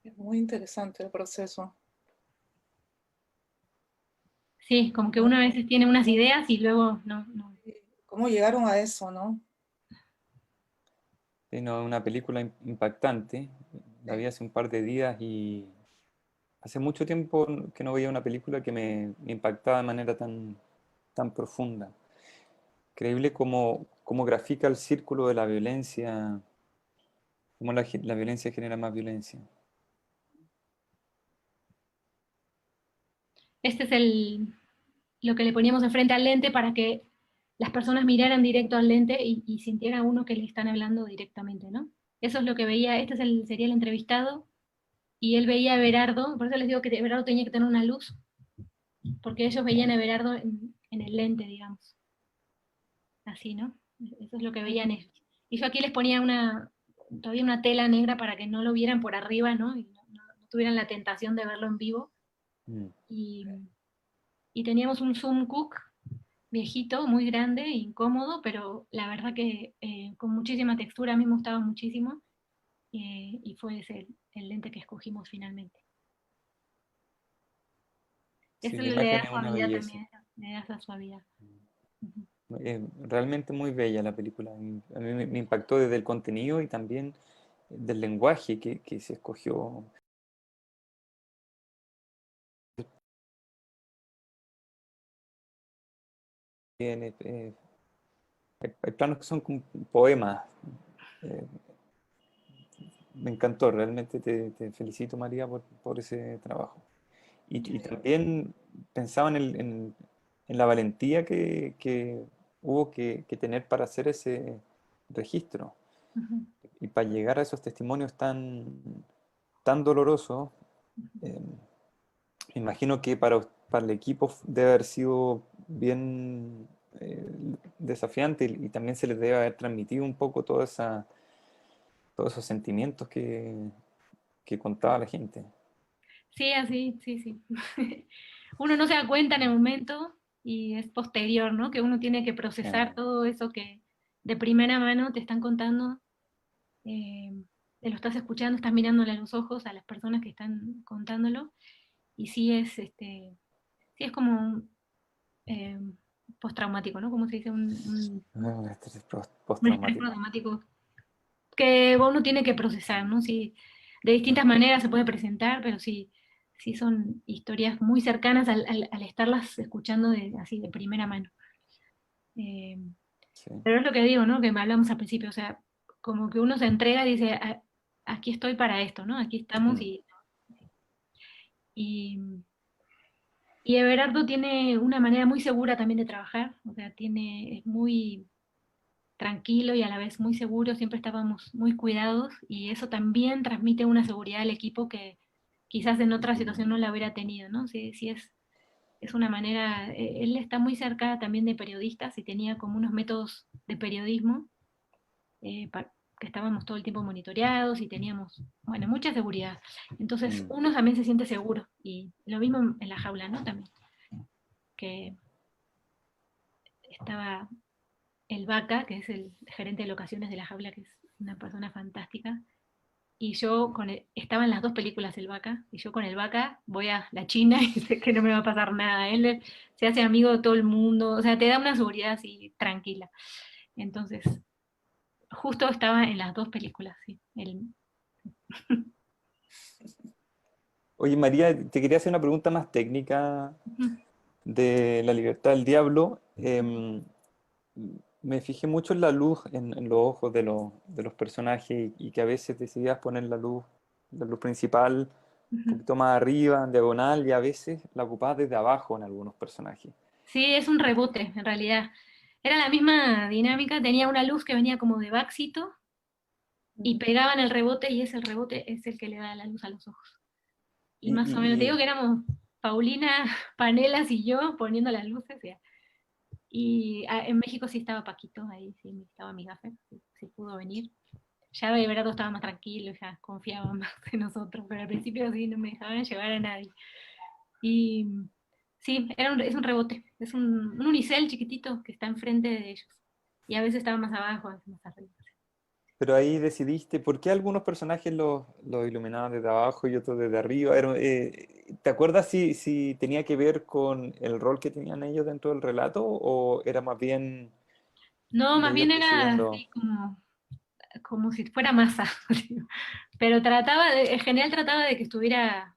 Es muy interesante el proceso. Sí, como que uno a veces tiene unas ideas y luego no. ¿Cómo llegaron a eso, no? Sí, no, una película impactante. La vi hace un par de días y hace mucho tiempo que no veía una película que me impactaba de manera tan profunda. Increíble cómo grafica el círculo de la violencia, cómo la violencia genera más violencia. Este es lo que le poníamos enfrente al lente para que las personas miraran directo al lente y sintiera uno que le están hablando directamente, ¿no? Eso es lo que veía, sería el entrevistado, y él veía a Everardo, por eso les digo que Everardo tenía que tener una luz, porque ellos veían a Everardo en el lente, digamos. Así, ¿no? Eso es lo que veían ellos. Y yo aquí les ponía todavía una tela negra para que no lo vieran por arriba, ¿no? Y no tuvieran la tentación de verlo en vivo. Y y teníamos un Zoom Cook viejito, muy grande, incómodo, pero la verdad que con muchísima textura, a mí me gustaba muchísimo, y fue ese el lente que escogimos finalmente. Sí, Eso la le imagen da es una suavidad belleza. también, le da esa suavidad. Ujú. Realmente muy bella la película. A mí me impactó desde el contenido y también del lenguaje que se escogió. Bien, hay planos que son como poemas. eh, Me encantó, realmente te felicito, María, por ese trabajo. Y también pensaba en la valentía que hubo que tener para hacer ese registro Ujú. y para llegar a esos testimonios tan dolorosos. eh, Me imagino que para el equipo debe haber sido bien desafiante y también se les debe haber transmitido un poco todos esos sentimientos que contaba la gente. Sí, así, sí, sí. Uno no se da cuenta en el momento y es posterior, ¿no? Que uno tiene que Sí. procesar todo eso que de primera mano te están contando, eh, te lo estás escuchando, estás mirándole a los ojos a las personas que están contándolo, y sí es, sí es como un eh, postraumático, ¿no? Como se dice, Un estrés un estrés postraumático. postraumático que uno tiene que procesar, ¿no? Sí, de distintas maneras se puede presentar, pero sí, sí son historias muy cercanas al estarlas escuchando así de primera mano. Eh, Sí. pero es lo que digo, ¿no? Que me hablamos al principio, o sea, como que uno se entrega y dice: "Ah, aquí estoy para esto, ¿no? Aquí estamos", Mm. y, y Everardo tiene una manera muy segura también de trabajar, o sea, es muy tranquilo y a la vez muy seguro, siempre estábamos muy cuidados, y eso también transmite una seguridad al equipo que quizás en otra situación no la hubiera tenido, ¿no? Sí, sí es una manera, él está muy cerca también de periodistas y tenía como unos métodos de periodismo, que estábamos todo el tiempo monitoreados y teníamos, bueno, mucha seguridad. Entonces Mm. uno también se siente seguro, y lo mismo en la jaula, ¿no? También, que estaba el Vaca, que es el gerente de locaciones de la jaula, que es una persona fantástica. Y yo estaba en las dos películas el Vaca, y yo con el Vaca voy a la China y sé que no me va a pasar nada. Él se hace amigo de todo el mundo, o sea, te da una seguridad así tranquila. Entonces, justo estaba en las dos películas, sí. Oye, María, te quería hacer una pregunta más técnica de La Libertad del Diablo. Me fijé mucho en la luz en los ojos de los personajes y que a veces decidías poner la luz principal un poquito más arriba, en diagonal, y a veces la ocupabas desde abajo en algunos personajes. Sí, es un rebote, en realidad. Era la misma dinámica, tenía una luz que venía como de Baxito y pegaba en el rebote, y ese el rebote es el que le da la luz a los ojos. Y Y, más o menos, te digo y- que éramos Paulina, Panelas y yo poniendo las luces. Y en México sí estaba Paquito, ahí sí estaba mi gaffer, sí, sí pudo venir. Ya de verdad estaba más tranquilo, ya confiaba más en nosotros, pero al principio sí no me dejaban llevar a nadie. Y sí, es un rebote, es un unicel chiquitito que está enfrente de ellos. Y a veces estaba más abajo, a veces más arriba. pero ahí decidiste, ¿por qué algunos personajes los iluminaban desde abajo y otros desde arriba? ¿Te acuerdas si tenía que ver con el rol que tenían ellos dentro del relato o era más bien No, de más ellos bien era decidiendo? así como si fuera masa. Pero en general trataba de que estuviera,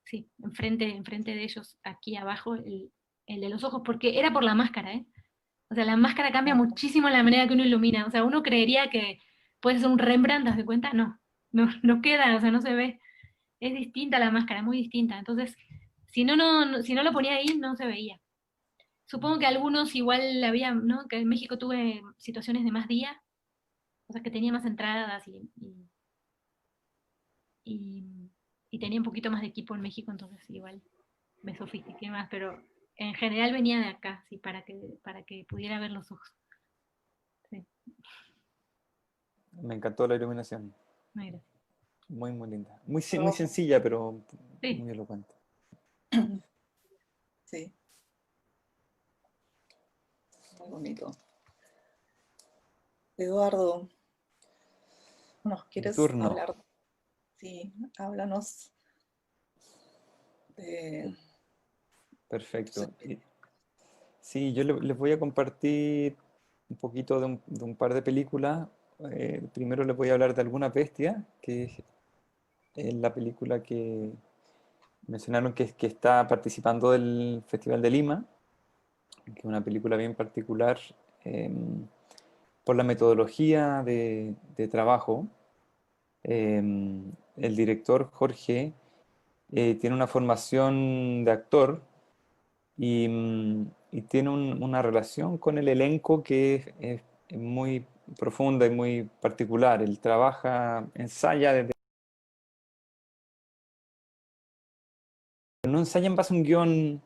sí, enfrente de ellos, aquí abajo, el de los ojos, porque era por la máscara, ¿eh? O sea, la máscara cambia muchísimo la manera que uno ilumina. O sea, uno creería que puede ser un Rembrandt, ¿te das cuenta? No, no queda, o sea, no se ve. Es distinta la máscara, muy distinta. Entonces, si no lo ponía ahí, no se veía. Supongo que algunos igual había, ¿no? Que en México tuve situaciones de más día, o sea, que tenía más entradas y, y tenía un poquito más de equipo en México, entonces igual me sofistiqué más, pero en general venía de acá, sí, para que pudiera ver los ojos. Sí, Me encantó la iluminación, muy gracias. muy, muy linda. Muy sencilla, pero Sí, muy elocuente. Sí, muy bonito. Eduardo, ¿nos Mi quieres turno. hablar? Sí, háblanos de tus Perfecto. experiencias. Sí, yo les voy a compartir un poquito de un par de películas. Primero les voy a hablar de Alguna Bestia, que es la película que mencionaron que está participando del Festival de Lima, que es una película bien particular por la metodología de trabajo. El director Jorge tiene una formación de actor y tiene una relación con el elenco que es muy profunda y muy particular. Él trabaja, ensaya desde... No ensaya en base a un guión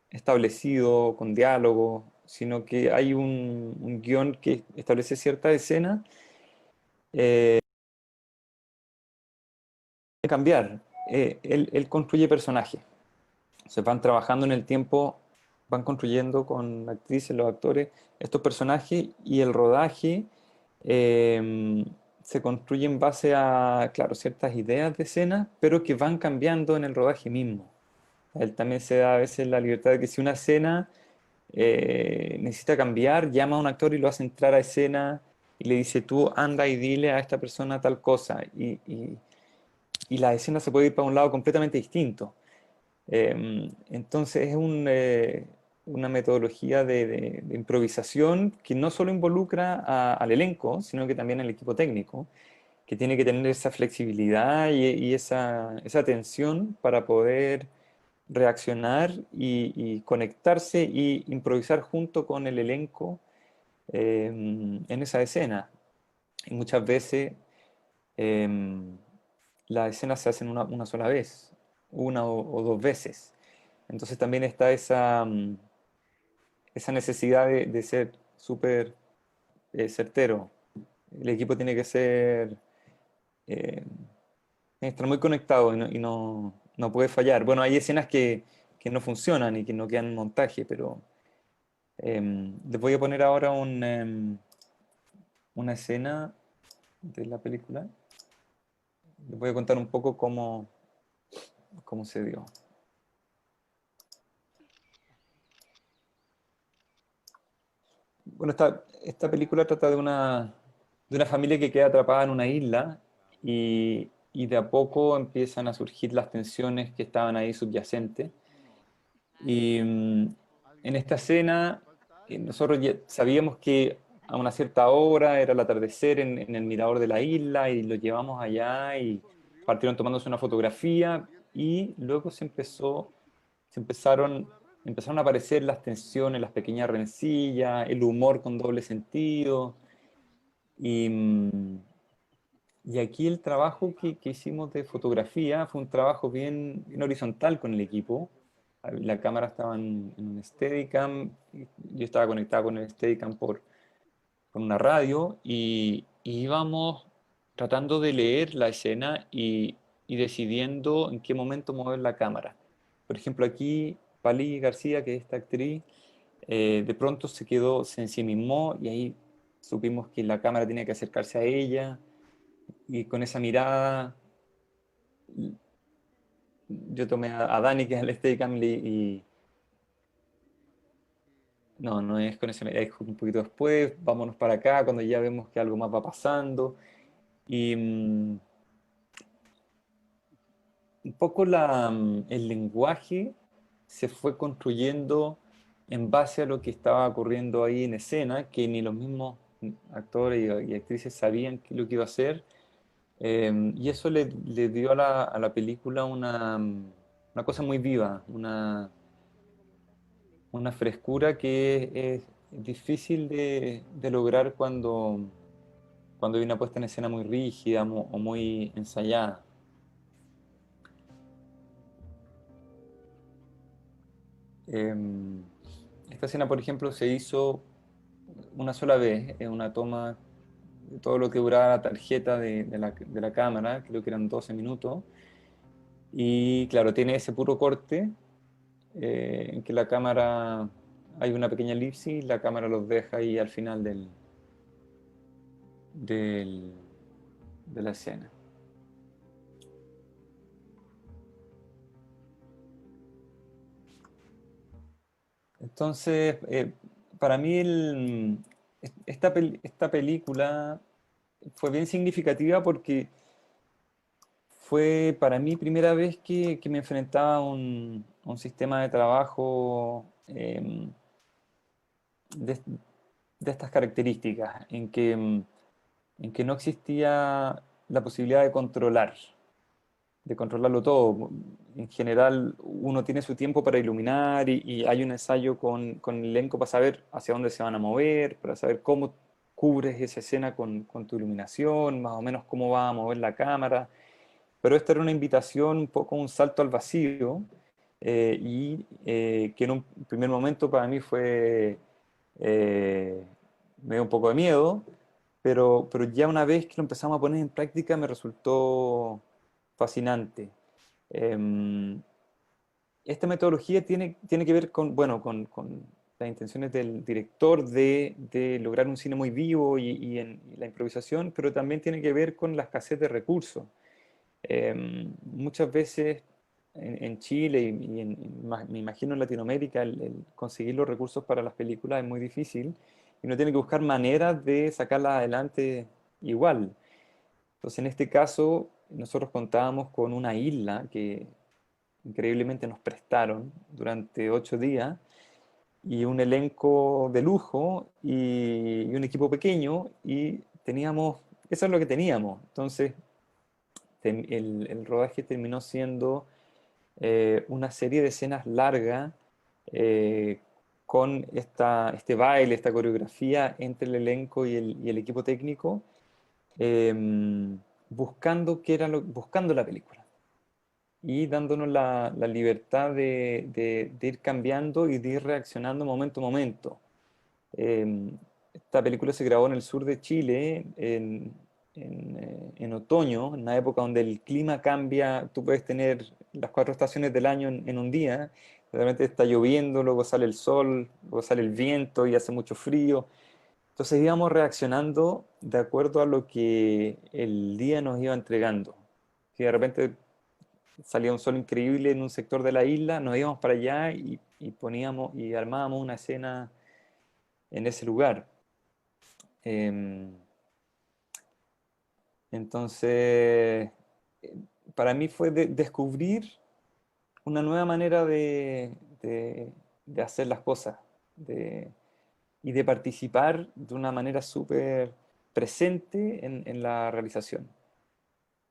establecido, con diálogo, sino que hay un guión que establece cierta escena de cambiar. Él construye personajes. Se van trabajando en el tiempo, van construyendo con la actriz, los actores, estos personajes y el rodaje se construye en base a, claro, ciertas ideas de escena, pero que van cambiando en el rodaje mismo. A él también se da a veces la libertad de que si una escena necesita cambiar, llama a un actor y lo hace entrar a escena y le dice, tú anda y dile a esta persona tal cosa. Y la escena se puede ir para un lado completamente distinto. Entonces es una metodología de improvisación que no solo involucra al elenco, sino que también al equipo técnico, que tiene que tener esa flexibilidad y esa atención para poder reaccionar y conectarse y improvisar junto con el elenco en esa escena. Y muchas veces em, las escenas se hacen una sola vez, una o dos veces. Entonces también está esa necesidad de ser súper certero. El equipo tiene que ser, tiene que estar muy conectado no puede fallar. Bueno, hay escenas que no funcionan y que no quedan en montaje, pero les voy a poner ahora una escena de la película. Les voy a contar un poco cómo se dio. Bueno, esta película trata de una familia que queda atrapada en una isla y de a poco empiezan a surgir las tensiones que estaban ahí subyacentes. Y en esta escena nosotros ya sabíamos que a una cierta hora era el atardecer en el mirador de la isla y lo llevamos allá y partieron tomándose una fotografía y luego se empezaron a aparecer las tensiones, las pequeñas rencillas, el humor con doble sentido. Y, y aquí el trabajo que hicimos de fotografía fue un trabajo bien horizontal con el equipo. La cámara estaba en un Steadicam, yo estaba conectado con el Steadicam con una radio y íbamos tratando de leer la escena y decidiendo en qué momento mover la cámara. Por ejemplo, aquí Palí García, que es esta actriz, de pronto se ensimismó y ahí supimos que la cámara tenía que acercarse a ella y con esa mirada yo tomé a Dani, que es el Steadicam, y no es con esa mirada, es un poquito después, vámonos para acá cuando ya vemos que algo más va pasando. Y un poco el lenguaje se fue construyendo en base a lo que estaba ocurriendo ahí en escena, que ni los mismos actores y actrices sabían qué lo que iba a hacer. Y eso le dio a a la película una cosa muy viva, una frescura que es difícil de lograr cuando hay una puesta en escena muy rígida o muy ensayada. Em, Esta escena, por ejemplo, se hizo una sola vez, en una toma de todo lo que duraba la tarjeta de la cámara, creo que eran 12 minutos, y claro, tiene ese puro corte, en que la cámara, hay una pequeña elipsis, la cámara los deja ahí al final de la escena. Entonces, para mí esta película fue bien significativa porque fue para mí primera vez que me enfrentaba a un sistema de trabajo de, de estas características, en que no existía la posibilidad de controlarlo todo. En general, uno tiene su tiempo para iluminar y hay un ensayo con el elenco para saber hacia dónde se van a mover, para saber cómo cubres esa escena con tu iluminación, más o menos cómo va a mover la cámara. Pero esta era una invitación, un poco un salto al vacío, que en un primer momento para mí fue, me dio un poco de miedo, pero ya una vez que lo empezamos a poner en práctica me resultó fascinante. Em, Esta metodología tiene que ver con, bueno, con las intenciones del director de lograr un cine muy vivo y la improvisación, pero también tiene que ver con la escasez de recursos. Muchas veces en Chile me imagino en Latinoamérica el conseguir los recursos para las películas es muy difícil y uno tiene que buscar maneras de sacarlas adelante igual. Entonces, en este caso, nosotros contábamos con una isla que increíblemente nos prestaron durante 8 días y un elenco de lujo y un equipo pequeño y teníamos, eso es lo que teníamos. Entonces, el rodaje terminó siendo una serie de escenas largas eh, con este baile, esta coreografía entre el elenco y el equipo técnico, buscando, buscando la película y dándonos la libertad de ir cambiando y de ir reaccionando momento a momento. Esta película se grabó en el sur de Chile, en otoño, en una época donde el clima cambia, tú puedes tener las 4 estaciones del año en un día, realmente está lloviendo, luego sale el sol, luego sale el viento y hace mucho frío. Entonces íbamos reaccionando de acuerdo a lo que el día nos iba entregando. Si de repente salía un sol increíble en un sector de la isla, nos íbamos para allá y poníamos y armábamos una escena en ese lugar. Em, entonces, para mí fue descubrir una nueva manera de hacer las cosas y de participar de una manera súper presente en la realización.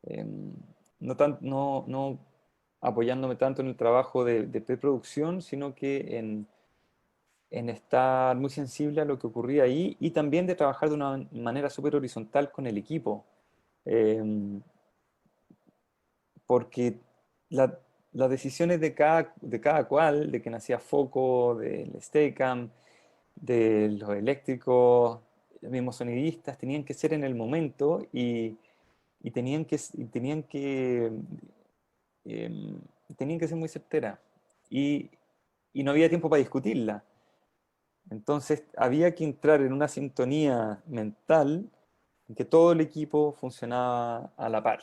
Em, no apoyándome tanto en el trabajo de preproducción, sino que en estar muy sensible a lo que ocurría ahí y también de trabajar de una manera súper horizontal con el equipo. Em, Porque las decisiones de cada cual, de quien hacía foco, del Steadicam, de los eléctricos, los mismos sonidistas, tenían que ser en el momento y em, tenían que ser muy certeras. Y, y no había tiempo para discutirla. Entonces había que entrar en una sintonía mental en que todo el equipo funcionaba a la par.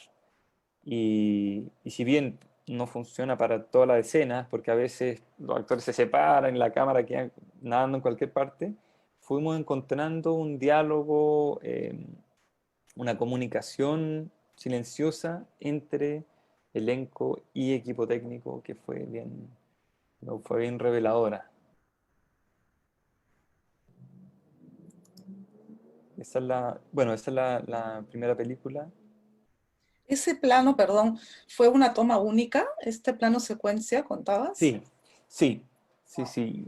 Y si bien no funciona para todas las escenas, porque a veces los actores se separan y la cámara queda nadando en cualquier parte, fuimos encontrando un diálogo, una comunicación silenciosa entre elenco y equipo técnico que fue bien reveladora. Esa es la primera película. Ese plano, perdón, ¿fue una toma única? ¿Este plano secuencia contabas? Sí, sí, sí.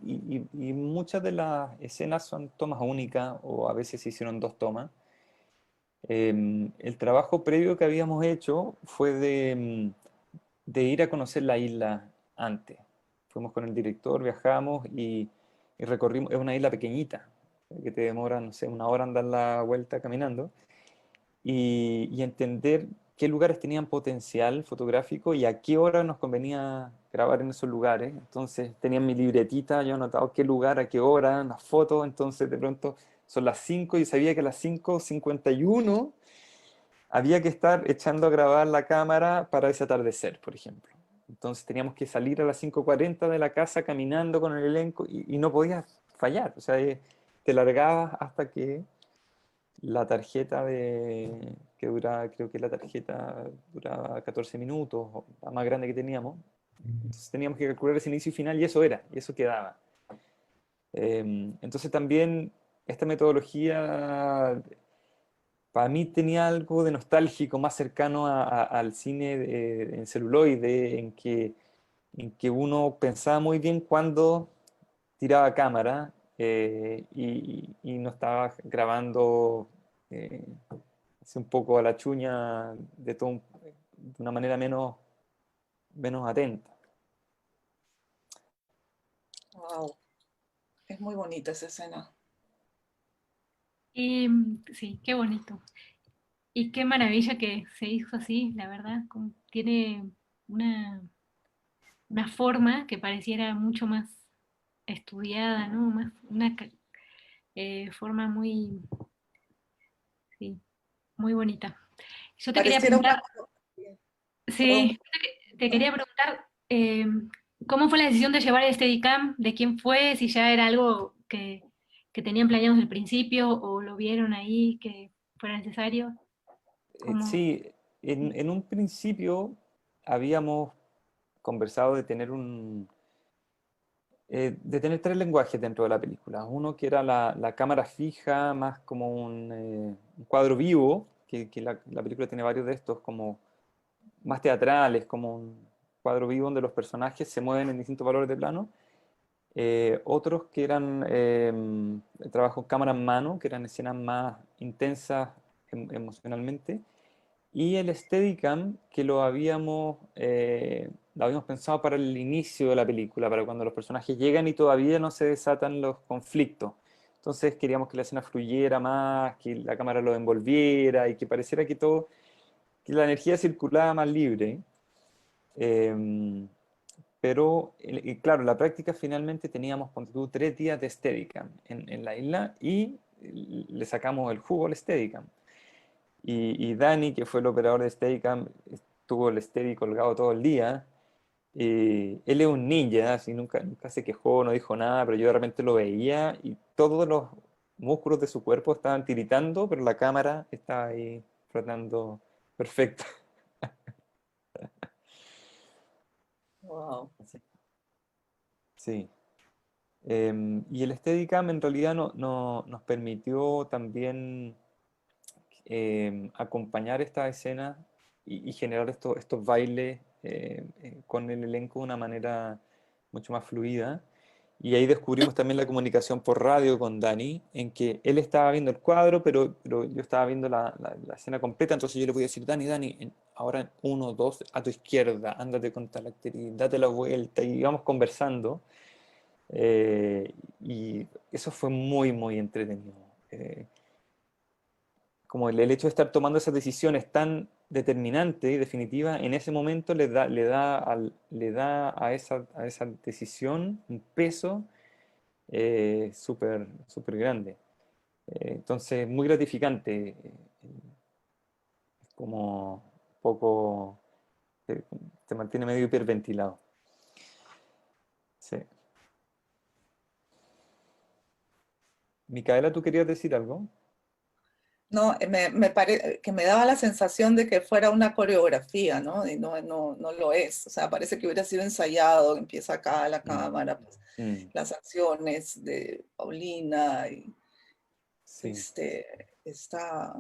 Y muchas de las escenas son tomas únicas o a veces se hicieron 2 tomas. El trabajo previo que habíamos hecho fue de ir a conocer la isla antes. Fuimos con el director, viajamos y recorrimos, es una isla pequeñita, que te demora, no sé, una hora andar la vuelta caminando, y entender qué lugares tenían potencial fotográfico y a qué hora nos convenía grabar en esos lugares. Entonces tenía en mi libretita, yo anotado qué lugar, a qué hora, las fotos, entonces de pronto son las 5 y sabía que a las 5:51 había que estar echando a grabar la cámara para ese atardecer, por ejemplo. Entonces teníamos que salir a las 5:40 de la casa caminando con el elenco y no podías fallar. O sea, te largabas hasta que la tarjeta que duraba, creo que la tarjeta duraba 14 minutos, o la más grande que teníamos. Entonces teníamos que calcular ese inicio y final y eso era, y eso quedaba. Entonces también esta metodología para mí tenía algo de nostálgico, más cercano al cine en celuloide, en que uno pensaba muy bien cuándo tiraba cámara y no estaba grabando así un poco a la chuña de una manera menos atenta. Wow, es muy bonita esa escena. Y sí, qué bonito. Y qué maravilla que se hizo así, la verdad. Tiene una, una forma que pareciera mucho más estudiada, ¿no? Forma muy, sí, muy bonita. Yo te quería Pareciera una... preguntar, Perdón. sí, te quería preguntar, ¿cómo fue la decisión de llevar el Steadicam? ¿De quién fue? Si ya era algo que tenían planeado desde el principio o lo vieron ahí que fuera necesario. ¿Cómo? Sí, en un principio habíamos conversado de tener tres lenguajes dentro de la película. Uno que era la cámara fija, más como un cuadro vivo, que la película tiene varios de estos, como más teatrales, como un cuadro vivo donde los personajes se mueven en distintos valores de plano. Otros que eran trabajo en cámara en mano, que eran escenas más intensas emocionalmente. Y el Steadicam, que lo habíamos pensado para el inicio de la película, para cuando los personajes llegan y todavía no se desatan los conflictos. Entonces queríamos que la escena fluyera más, que la cámara lo envolviera y que pareciera que la energía circulaba más libre. Eh, pero, claro, en la práctica finalmente teníamos, ponte tú, 3 días de Steadicam en la isla y le sacamos el jugo al Steadicam. Y Dani, que fue el operador de Steadicam, estuvo el Steady colgado todo el día. Él es un ninja, así nunca se quejó, no dijo nada, pero yo de repente lo veía y todos los músculos de su cuerpo estaban tiritando, pero la cámara estaba ahí flotando perfecto. Wow. Sí. Sí. Y el Steadicam en realidad nos permitió también acompañar esta escena y generar estos bailes con el elenco de una manera mucho más fluida. Y ahí descubrimos también la comunicación por radio con Dani, en que él estaba viendo el cuadro, pero yo estaba viendo la escena completa, entonces yo le podía decir, Dani, ahora en 1, 2, a tu izquierda, ándate con tal actriz, date la vuelta, y íbamos conversando. Y eso fue muy, muy entretenido. Como el hecho de estar tomando esas decisiones tan determinante y definitiva, en ese momento le da a esa decisión un peso súper súper grande. Entonces, muy gratificante. Es como un poco, te mantiene medio hiperventilado. Sí. Micaela, ¿tú querías decir algo? No, que me daba la sensación de que fuera una coreografía, ¿no? Y no lo es. O sea, parece que hubiera sido ensayado, empieza acá la Mm, cámara, pues, mm, las acciones de Paulina, y sí. está,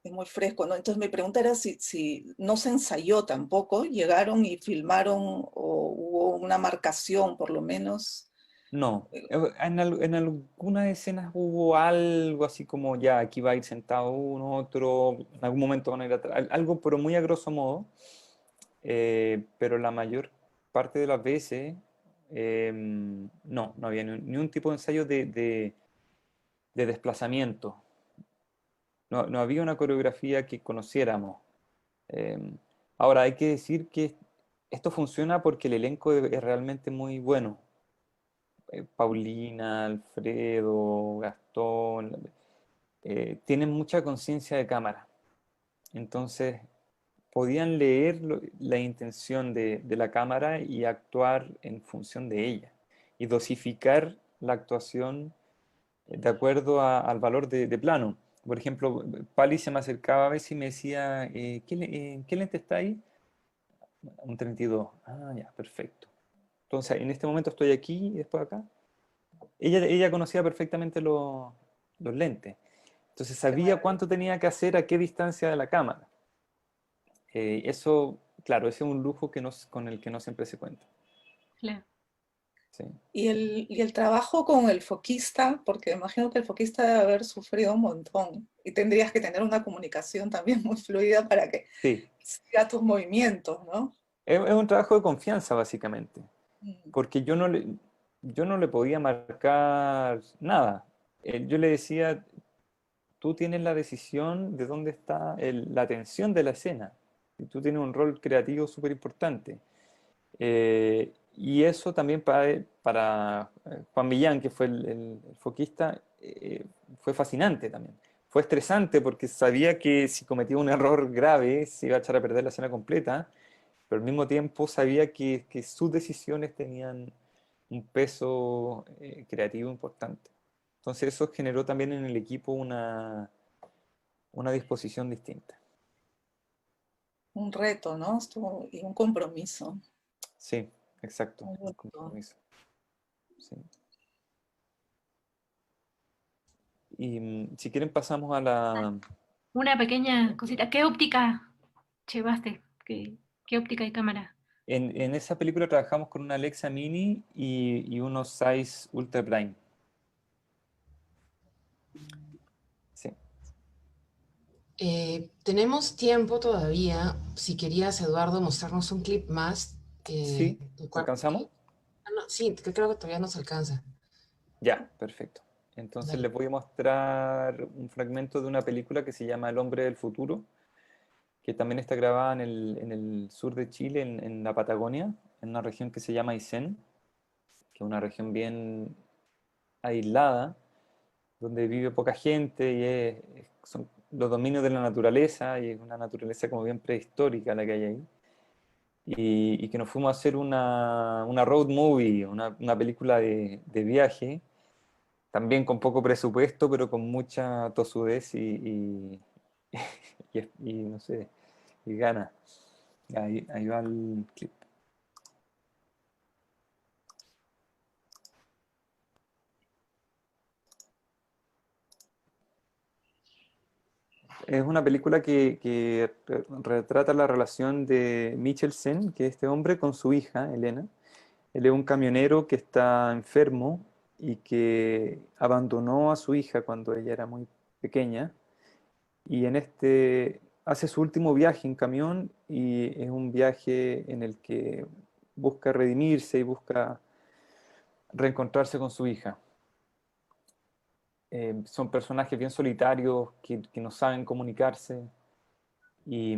es muy fresco, ¿no? Entonces mi pregunta era si no se ensayó tampoco, llegaron y filmaron o hubo una marcación por lo menos. No, en algunas escenas hubo algo así como ya aquí va a ir sentado uno, otro, en algún momento van a ir atrás, algo pero muy a grosso modo, pero la mayor parte de las veces no había ni un tipo de ensayo de desplazamiento, no había una coreografía que conociéramos. Eh, Ahora, hay que decir que esto funciona porque el elenco es realmente muy bueno. Paulina, Alfredo, Gastón, tienen mucha conciencia de cámara. Entonces, podían leer la intención de la cámara y actuar en función de ella. Y dosificar la actuación de acuerdo al valor de plano. Por ejemplo, Pali se me acercaba a veces y me decía, ¿qué lente está ahí? Un 32. Ah, ya, perfecto. Entonces, en este momento estoy aquí y después acá. Ella conocía perfectamente los lentes. Entonces Qué sabía maravilla. cuánto tenía que hacer a qué distancia de la cámara. Eso, claro, ese es un lujo con el que no siempre se cuenta. Claro. Sí. Y el trabajo con el foquista, porque imagino que el foquista debe haber sufrido un montón y tendrías que tener una comunicación también muy fluida para que Sí. siga tus movimientos, ¿no? Es un trabajo de confianza, básicamente. Mm. Porque yo no le podía marcar nada. Yo le decía, tú tienes la decisión de dónde está la atención de la escena. Y tú tienes un rol creativo súper importante. Y eso también para Juan Millán, que fue el foquista, fue fascinante también. Fue estresante porque sabía que si cometía un error grave se iba a echar a perder la escena completa, pero al mismo tiempo sabía que sus decisiones tenían un peso creativo importante. Entonces eso generó también en el equipo una disposición distinta. Un reto, ¿no? Y un compromiso. Sí, exacto, Muy un bonito. compromiso. Sí. Y si quieren pasamos a la... Una pequeña cosita. ¿Qué óptica llevaste? ¿Qué óptica y cámara? En esa película trabajamos con una Alexa Mini y unos Zeiss Ultra Prime. Sí, Tenemos tiempo todavía. Si querías, Eduardo, mostrarnos un clip más. sí, El cual- ¿alcanzamos? no, sí, que creo que todavía nos alcanza. Ya, perfecto. Entonces Dale. les voy a mostrar un fragmento de una película que se llama El hombre del futuro, que también está grabada en el sur de Chile, en la Patagonia, en una región que se llama Aysén, que es una región bien aislada, donde vive poca gente y son los dominios de la naturaleza, y es una naturaleza como bien prehistórica la que hay ahí. Y que nos fuimos a hacer una road movie, una película de viaje, también con poco presupuesto, pero con mucha tosudez y no sé, y ganas. Ahí va el clip. Es una película que retrata la relación de Michelsen, que es este hombre, con su hija, Elena. Él es un camionero que está enfermo y que abandonó a su hija cuando ella era muy pequeña. Y en este hace su último viaje en camión y es un viaje en el que busca redimirse y busca reencontrarse con su hija. Son personajes bien solitarios que no saben comunicarse y,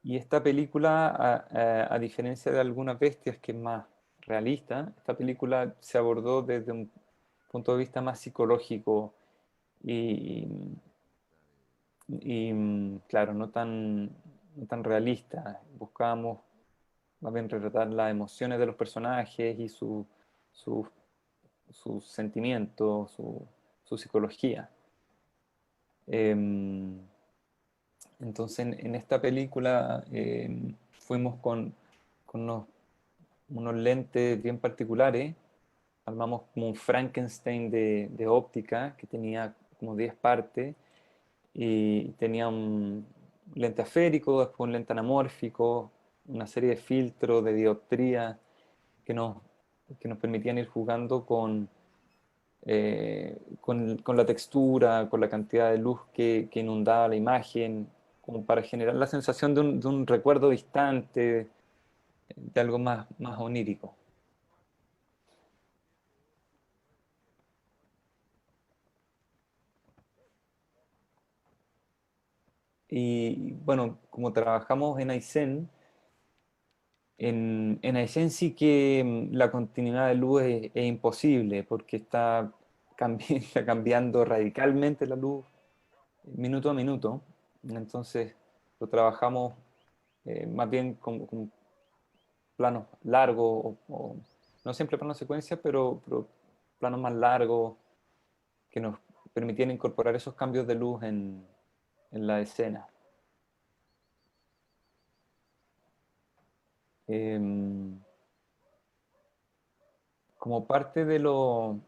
y esta película, a diferencia de algunas bestias que es más realista, esta película se abordó desde un punto de vista más psicológico y, claro, no tan realista. Buscábamos más bien retratar las emociones de los personajes y su- sus sentimientos, su psicología. Em, entonces, en esta película fuimos con unos lentes bien particulares, armamos como un Frankenstein de óptica que tenía como 10 partes y tenía un lente esférico, después un lente anamórfico, una serie de filtros de dioptría que nos, que nos permitían ir jugando con la textura, con la cantidad de luz que inundaba la imagen, como para generar la sensación de un recuerdo distante, de algo más onírico. Y bueno, como trabajamos en Aysén, en Aysén sí que la continuidad de luz es imposible porque está cambiando radicalmente la luz minuto a minuto. Entonces lo trabajamos más bien con planos largos, no siempre planos secuencia, pero planos más largos que nos permitían incorporar esos cambios de luz en la escena. Como parte de los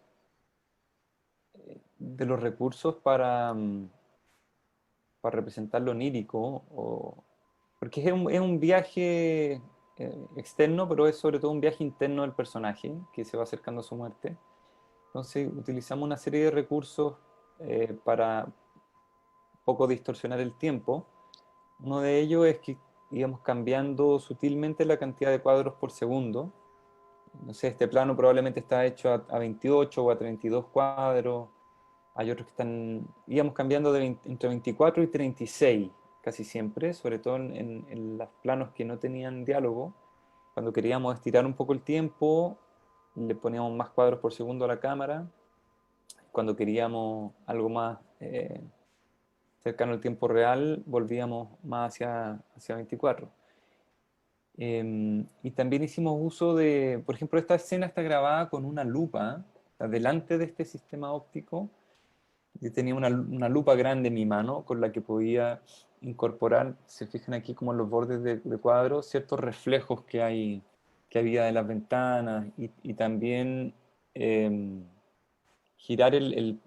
recursos para representar lo onírico, porque es un viaje externo, pero es sobre todo un viaje interno del personaje que se va acercando a su muerte. Entonces utilizamos una serie de recursos para poco distorsionar el tiempo. Uno de ellos es que íbamos cambiando sutilmente la cantidad de cuadros por segundo. No sé, este plano probablemente está hecho a 28 o a 32 cuadros. Hay otros que íbamos cambiando entre 24 y 36 casi siempre, sobre todo en los planos que no tenían diálogo. Cuando queríamos estirar un poco el tiempo, le poníamos más cuadros por segundo a la cámara. Cuando queríamos algo más cercano al tiempo real, volvíamos más hacia 24. Y también hicimos uso de, por ejemplo, esta escena está grabada con una lupa, delante de este sistema óptico. Yo tenía una lupa grande en mi mano con la que podía incorporar, se fijan aquí como en los bordes de cuadros, ciertos reflejos que había de las ventanas y también girar el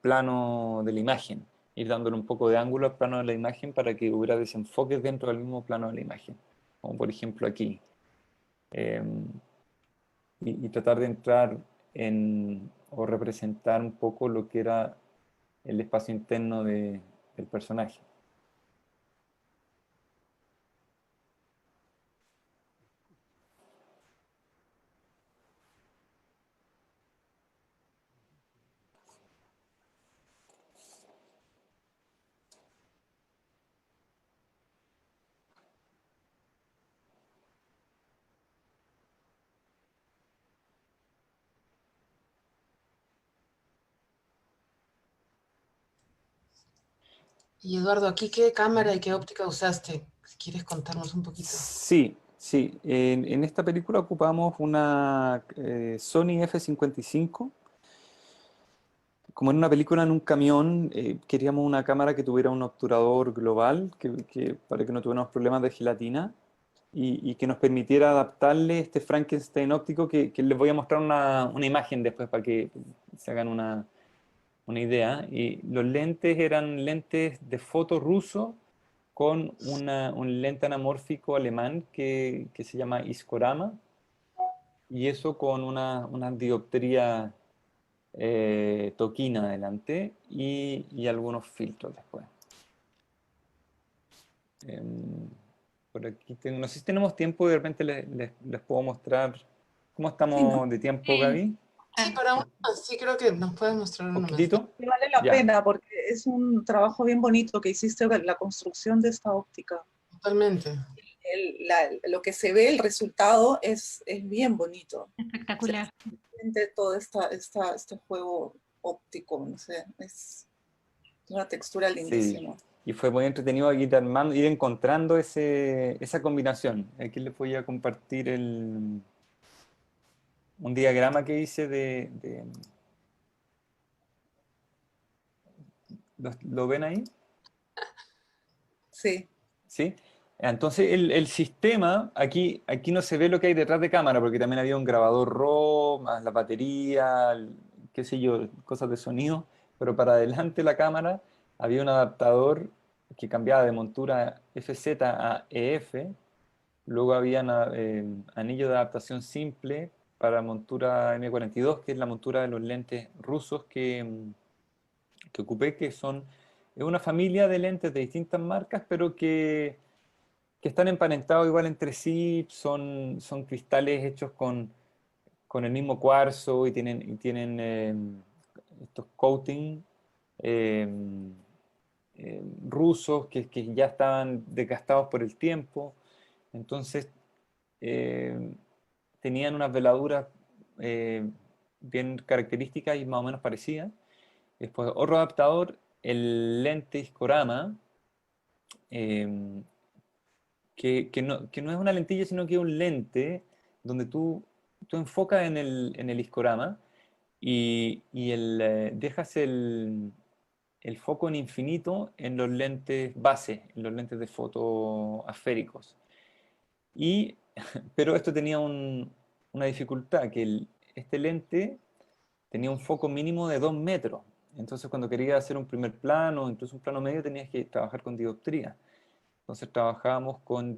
plano de la imagen, ir dándole un poco de ángulo al plano de la imagen para que hubiera desenfoques dentro del mismo plano de la imagen, como por ejemplo aquí. Eh, y tratar de entrar o representar un poco lo que era el espacio interno del personaje. Y Eduardo, ¿aquí qué cámara y qué óptica usaste? Si quieres contarnos un poquito. Sí, sí. En esta película ocupamos una Sony F55. Como en una película en un camión, queríamos una cámara que tuviera un obturador global para que no tuviéramos problemas de gelatina y que nos permitiera adaptarle este Frankenstein óptico que les voy a mostrar una imagen después para que se hagan una idea. Y los lentes eran lentes de foto ruso con un lente anamórfico alemán que se llama Iskorama, y eso con una dioptría toquina adelante y algunos filtros después. Por aquí no sé si tenemos tiempo, de repente les puedo mostrar cómo Sí, ¿no? estamos de tiempo, Sí. Gaby. Sí, para sí creo que nos puedes mostrar ¿Un uno más. poquitito? Y vale la Ya. pena porque es un trabajo bien bonito que hiciste, la construcción de esta óptica. Totalmente. Lo que se ve, el resultado es bien bonito. Espectacular. De todo este juego óptico, no sé, es una textura Sí. lindísima. Y fue muy entretenido ir encontrando esa combinación. Aquí les voy a compartir un diagrama que hice ¿lo ven ahí? Sí. ¿Sí? Entonces el sistema, aquí no se ve lo que hay detrás de cámara, porque también había un grabador RAW, más la batería, qué sé yo, cosas de sonido, pero para adelante la cámara había un adaptador que cambiaba de montura FZ a EF, luego había anillo de adaptación simple para montura M42, que es la montura de los lentes rusos que ocupé, es una familia de lentes de distintas marcas, pero que están emparentados igual entre sí, son cristales hechos con el mismo cuarzo y tienen estos coating rusos que ya estaban desgastados por el tiempo. Entonces tenían unas veladuras bien características y más o menos parecidas. Después, otro adaptador, el lente Iskorama, que no es una lentilla, sino que es un lente donde tú enfocas en el Iskorama y dejas el foco en infinito en los lentes base, en los lentes de foto esféricos. Pero esto tenía una dificultad, que este lente tenía un foco mínimo de 2 metros. Entonces cuando querías hacer un primer plano, incluso un plano medio, tenías que trabajar con dioptría. Entonces trabajábamos con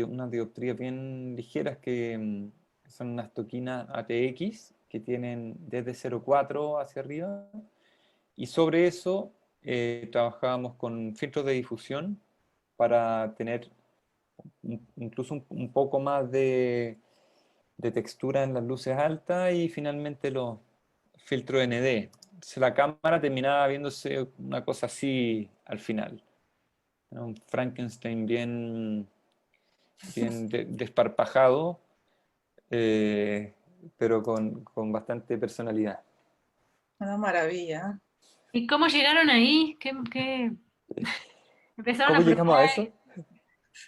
unas dioptrías bien ligeras que son unas toquinas ATX que tienen desde 0,4 hacia arriba. Y sobre eso trabajábamos con filtros de difusión para tener incluso un poco más de textura en las luces altas y finalmente los filtros ND. Entonces la cámara terminaba viéndose una cosa así al final. Era un Frankenstein bien desparpajado, pero con bastante personalidad. Una maravilla. ¿Y cómo llegaron ahí? ¿Qué empezaron ¿Cómo a llegamos a eso?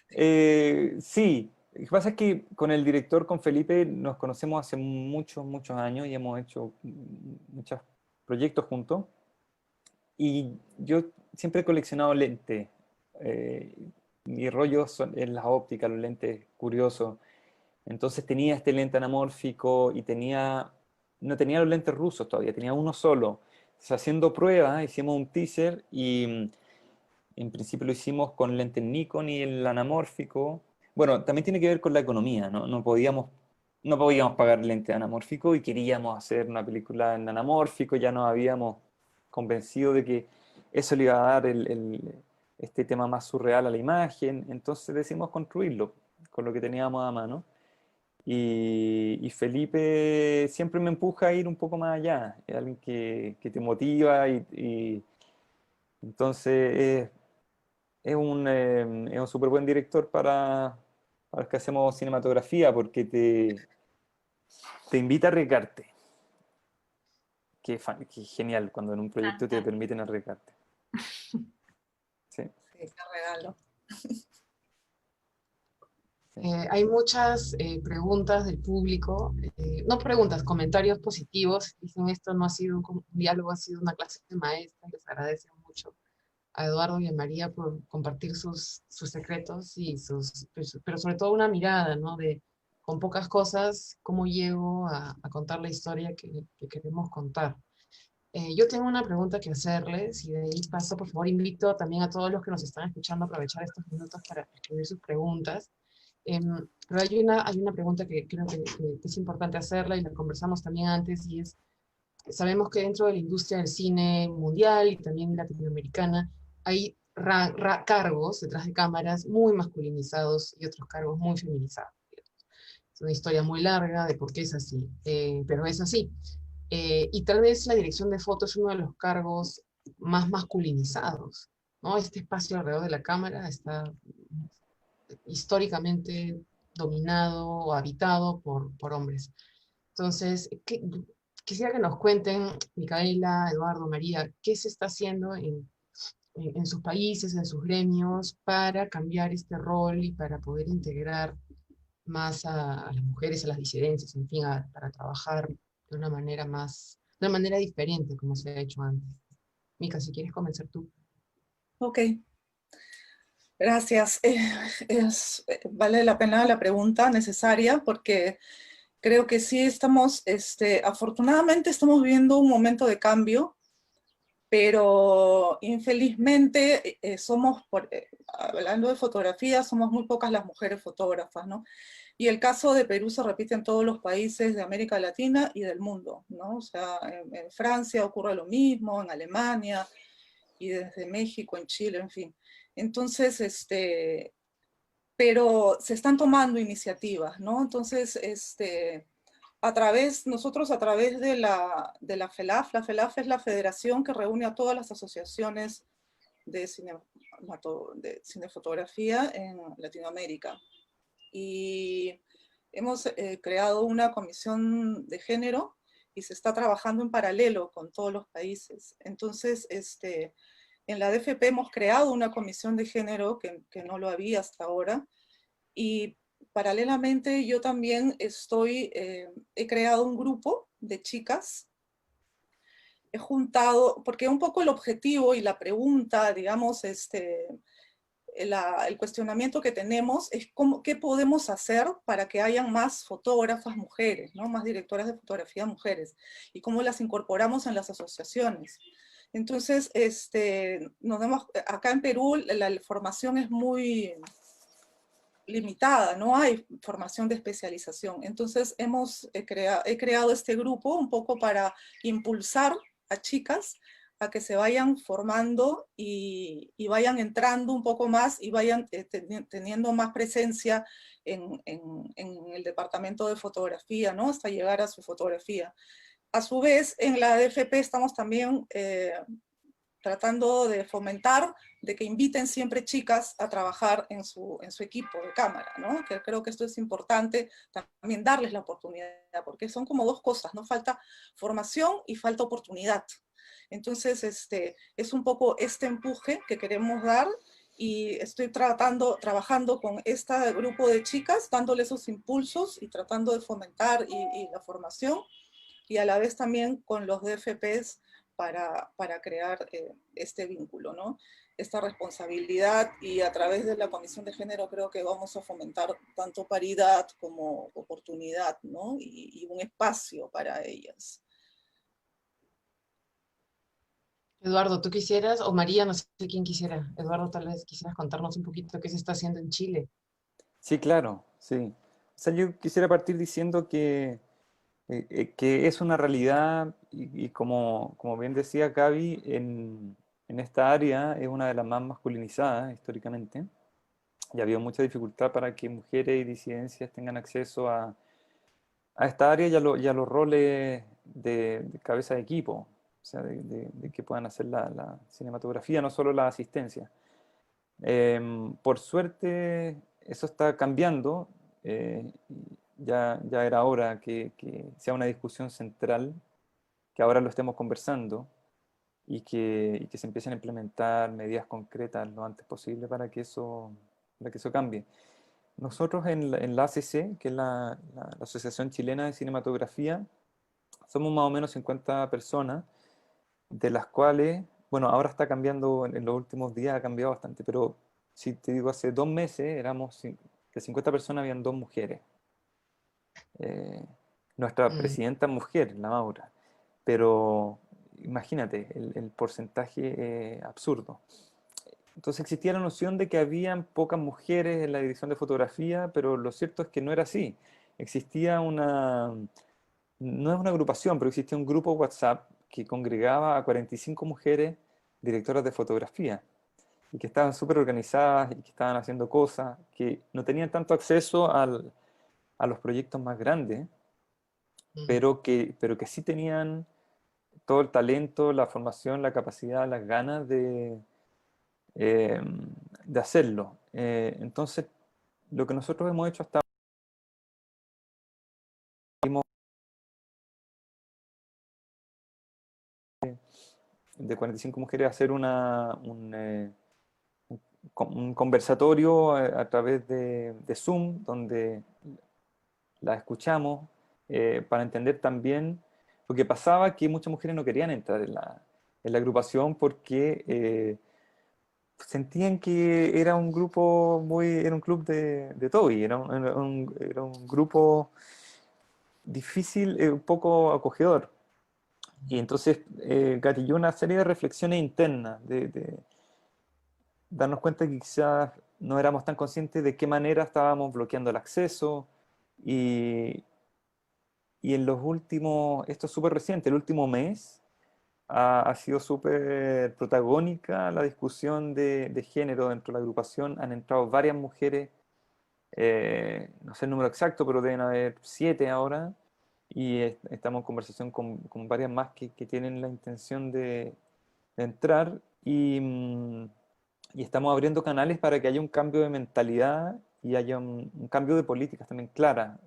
probar? Sí, lo que pasa es que con el director, con Felipe, nos conocemos hace muchos, muchos años y hemos hecho muchos proyectos juntos. Y yo siempre he coleccionado lentes. Mi rollo es la óptica, los lentes curiosos. Entonces tenía este lente anamórfico y no tenía los lentes rusos todavía, tenía uno solo. Entonces, haciendo pruebas, hicimos un teaser y en principio lo hicimos con lentes Nikon y el anamórfico. Bueno, también tiene que ver con la economía, ¿no? No podíamos pagar lente anamórfico y queríamos hacer una película en anamórfico, ya nos habíamos convencido de que eso le iba a dar este tema más surreal a la imagen, entonces decidimos construirlo con lo que teníamos a mano. Y Felipe siempre me empuja a ir un poco más allá, es alguien que te motiva y entonces es un súper buen director para los que hacemos cinematografía porque te invita a arriesgarte. Qué genial cuando en un proyecto te permiten arriesgarte. Sí, Sí, qué regalo. sí. Hay muchas preguntas del público, no preguntas, comentarios positivos. Dicen esto no ha sido un diálogo, ha sido una clase de maestra. Les agradecen mucho a Eduardo y a María por compartir sus secretos y pero sobre todo una mirada, ¿no? De con pocas cosas, cómo llego a contar la historia que queremos contar. Yo tengo una pregunta que hacerles y de ahí paso, por favor, invito también a todos los que nos están escuchando a aprovechar estos minutos para escribir sus preguntas. Pero hay una pregunta que creo que es importante hacerla y la conversamos también antes y es, sabemos que dentro de la industria del cine mundial y también latinoamericana hay cargos detrás de cámaras muy masculinizados y otros cargos muy feminizados. Es una historia muy larga de por qué es así, pero es así. Y tal vez la dirección de foto es uno de los cargos más masculinizados, ¿no? Este espacio alrededor de la cámara está históricamente dominado o habitado por hombres. Entonces, quisiera que nos cuenten, Micaela, Eduardo, María, qué se está haciendo en sus países, en sus gremios, para cambiar este rol y para poder integrar más a las mujeres, a las disidencias, en fin, para trabajar de una manera diferente, como se ha hecho antes. Mica, si quieres comenzar tú. Ok, gracias. Vale la pena la pregunta necesaria porque creo que sí afortunadamente estamos viviendo un momento de cambio, pero infelizmente hablando de fotografía, somos muy pocas las mujeres fotógrafas, ¿no? Y el caso de Perú se repite en todos los países de América Latina y del mundo, ¿no? O sea, en Francia ocurre lo mismo, en Alemania, y desde México, en Chile, en fin. Entonces, pero se están tomando iniciativas, ¿no? Entonces, nosotros a través de la FELAF es la federación que reúne a todas las asociaciones de de cinefotografía en Latinoamérica. Y hemos creado una comisión de género y se está trabajando en paralelo con todos los países. Entonces, en la DFP hemos creado una comisión de género que no lo había hasta ahora, y paralelamente yo también he creado un grupo de chicas. He juntado, porque un poco el objetivo y la pregunta, digamos, el cuestionamiento que tenemos es qué podemos hacer para que hayan más fotógrafas mujeres, ¿no? Más directoras de fotografía mujeres, y cómo las incorporamos en las asociaciones. Entonces, acá en Perú la formación es muy limitada, no hay formación de especialización. Entonces he creado este grupo un poco para impulsar a chicas a que se vayan formando y vayan entrando un poco más y vayan teniendo más presencia en el departamento de fotografía, ¿no? Hasta llegar a su fotografía. A su vez, en la ADFP estamos también tratando de fomentar, de que inviten siempre chicas a trabajar en su equipo de cámara, ¿no? Que creo que esto es importante, también darles la oportunidad, porque son como dos cosas, ¿no? Falta formación y falta oportunidad. Entonces, es un poco este empuje que queremos dar, y estoy trabajando con este grupo de chicas, dándole esos impulsos y tratando de fomentar y la formación, y a la vez también con los DFPs para crear este vínculo, ¿no? Esta responsabilidad, y a través de la Comisión de Género creo que vamos a fomentar tanto paridad como oportunidad, ¿no? Y un espacio para ellas. Eduardo, ¿tú quisieras, o María, no sé quién quisiera? Eduardo, tal vez quisieras contarnos un poquito qué se está haciendo en Chile. Sí, claro, sí. O sea, yo quisiera partir diciendo que es una realidad y como bien decía Gaby, en esta área es una de las más masculinizadas históricamente, y había mucha dificultad para que mujeres y disidencias tengan acceso a esta área y a los roles de cabeza de equipo, o sea, de que puedan hacer la cinematografía, no solo la asistencia. Por suerte, eso está cambiando. Ya era hora que sea una discusión central, que ahora lo estemos conversando y que se empiecen a implementar medidas concretas lo antes posible para que eso cambie. Nosotros en la ACC, que es la Asociación Chilena de Cinematografía, somos más o menos 50 personas, de las cuales, bueno, ahora está cambiando, en los últimos días ha cambiado bastante, pero si te digo, hace 2 meses de 50 personas habían 2 mujeres. Eh, Nuestra Mm. presidenta es mujer, la Maura, pero imagínate, el porcentaje absurdo. Entonces existía la noción de que habían pocas mujeres en la dirección de fotografía, pero lo cierto es que no era así. Existía no es una agrupación, pero existía un grupo WhatsApp que congregaba a 45 mujeres directoras de fotografía y que estaban súper organizadas y que estaban haciendo cosas, que no tenían tanto acceso a los proyectos más grandes, Mm. pero que sí tenían todo el talento, la formación, la capacidad, las ganas eh, de hacerlo. Entonces, lo que nosotros hemos hecho hasta ahora, de 45 mujeres, hacer un conversatorio a través de Zoom, donde la escuchamos para entender también lo que pasaba, que muchas mujeres no querían entrar en la agrupación porque sentían que era un grupo era un club de Toby, era un grupo difícil, un poco acogedor. Y entonces gatilló una serie de reflexiones internas, de darnos cuenta que quizás no éramos tan conscientes de qué manera estábamos bloqueando el acceso, y, y en los últimos, esto es súper reciente, el último mes ha sido súper protagónica la discusión de género dentro de la agrupación. Han entrado varias mujeres, no sé el número exacto, pero deben haber 7 ahora, y estamos en conversación con varias más que tienen la intención de entrar. y estamos abriendo canales para que haya un cambio de mentalidad y haya un cambio de políticas también claras.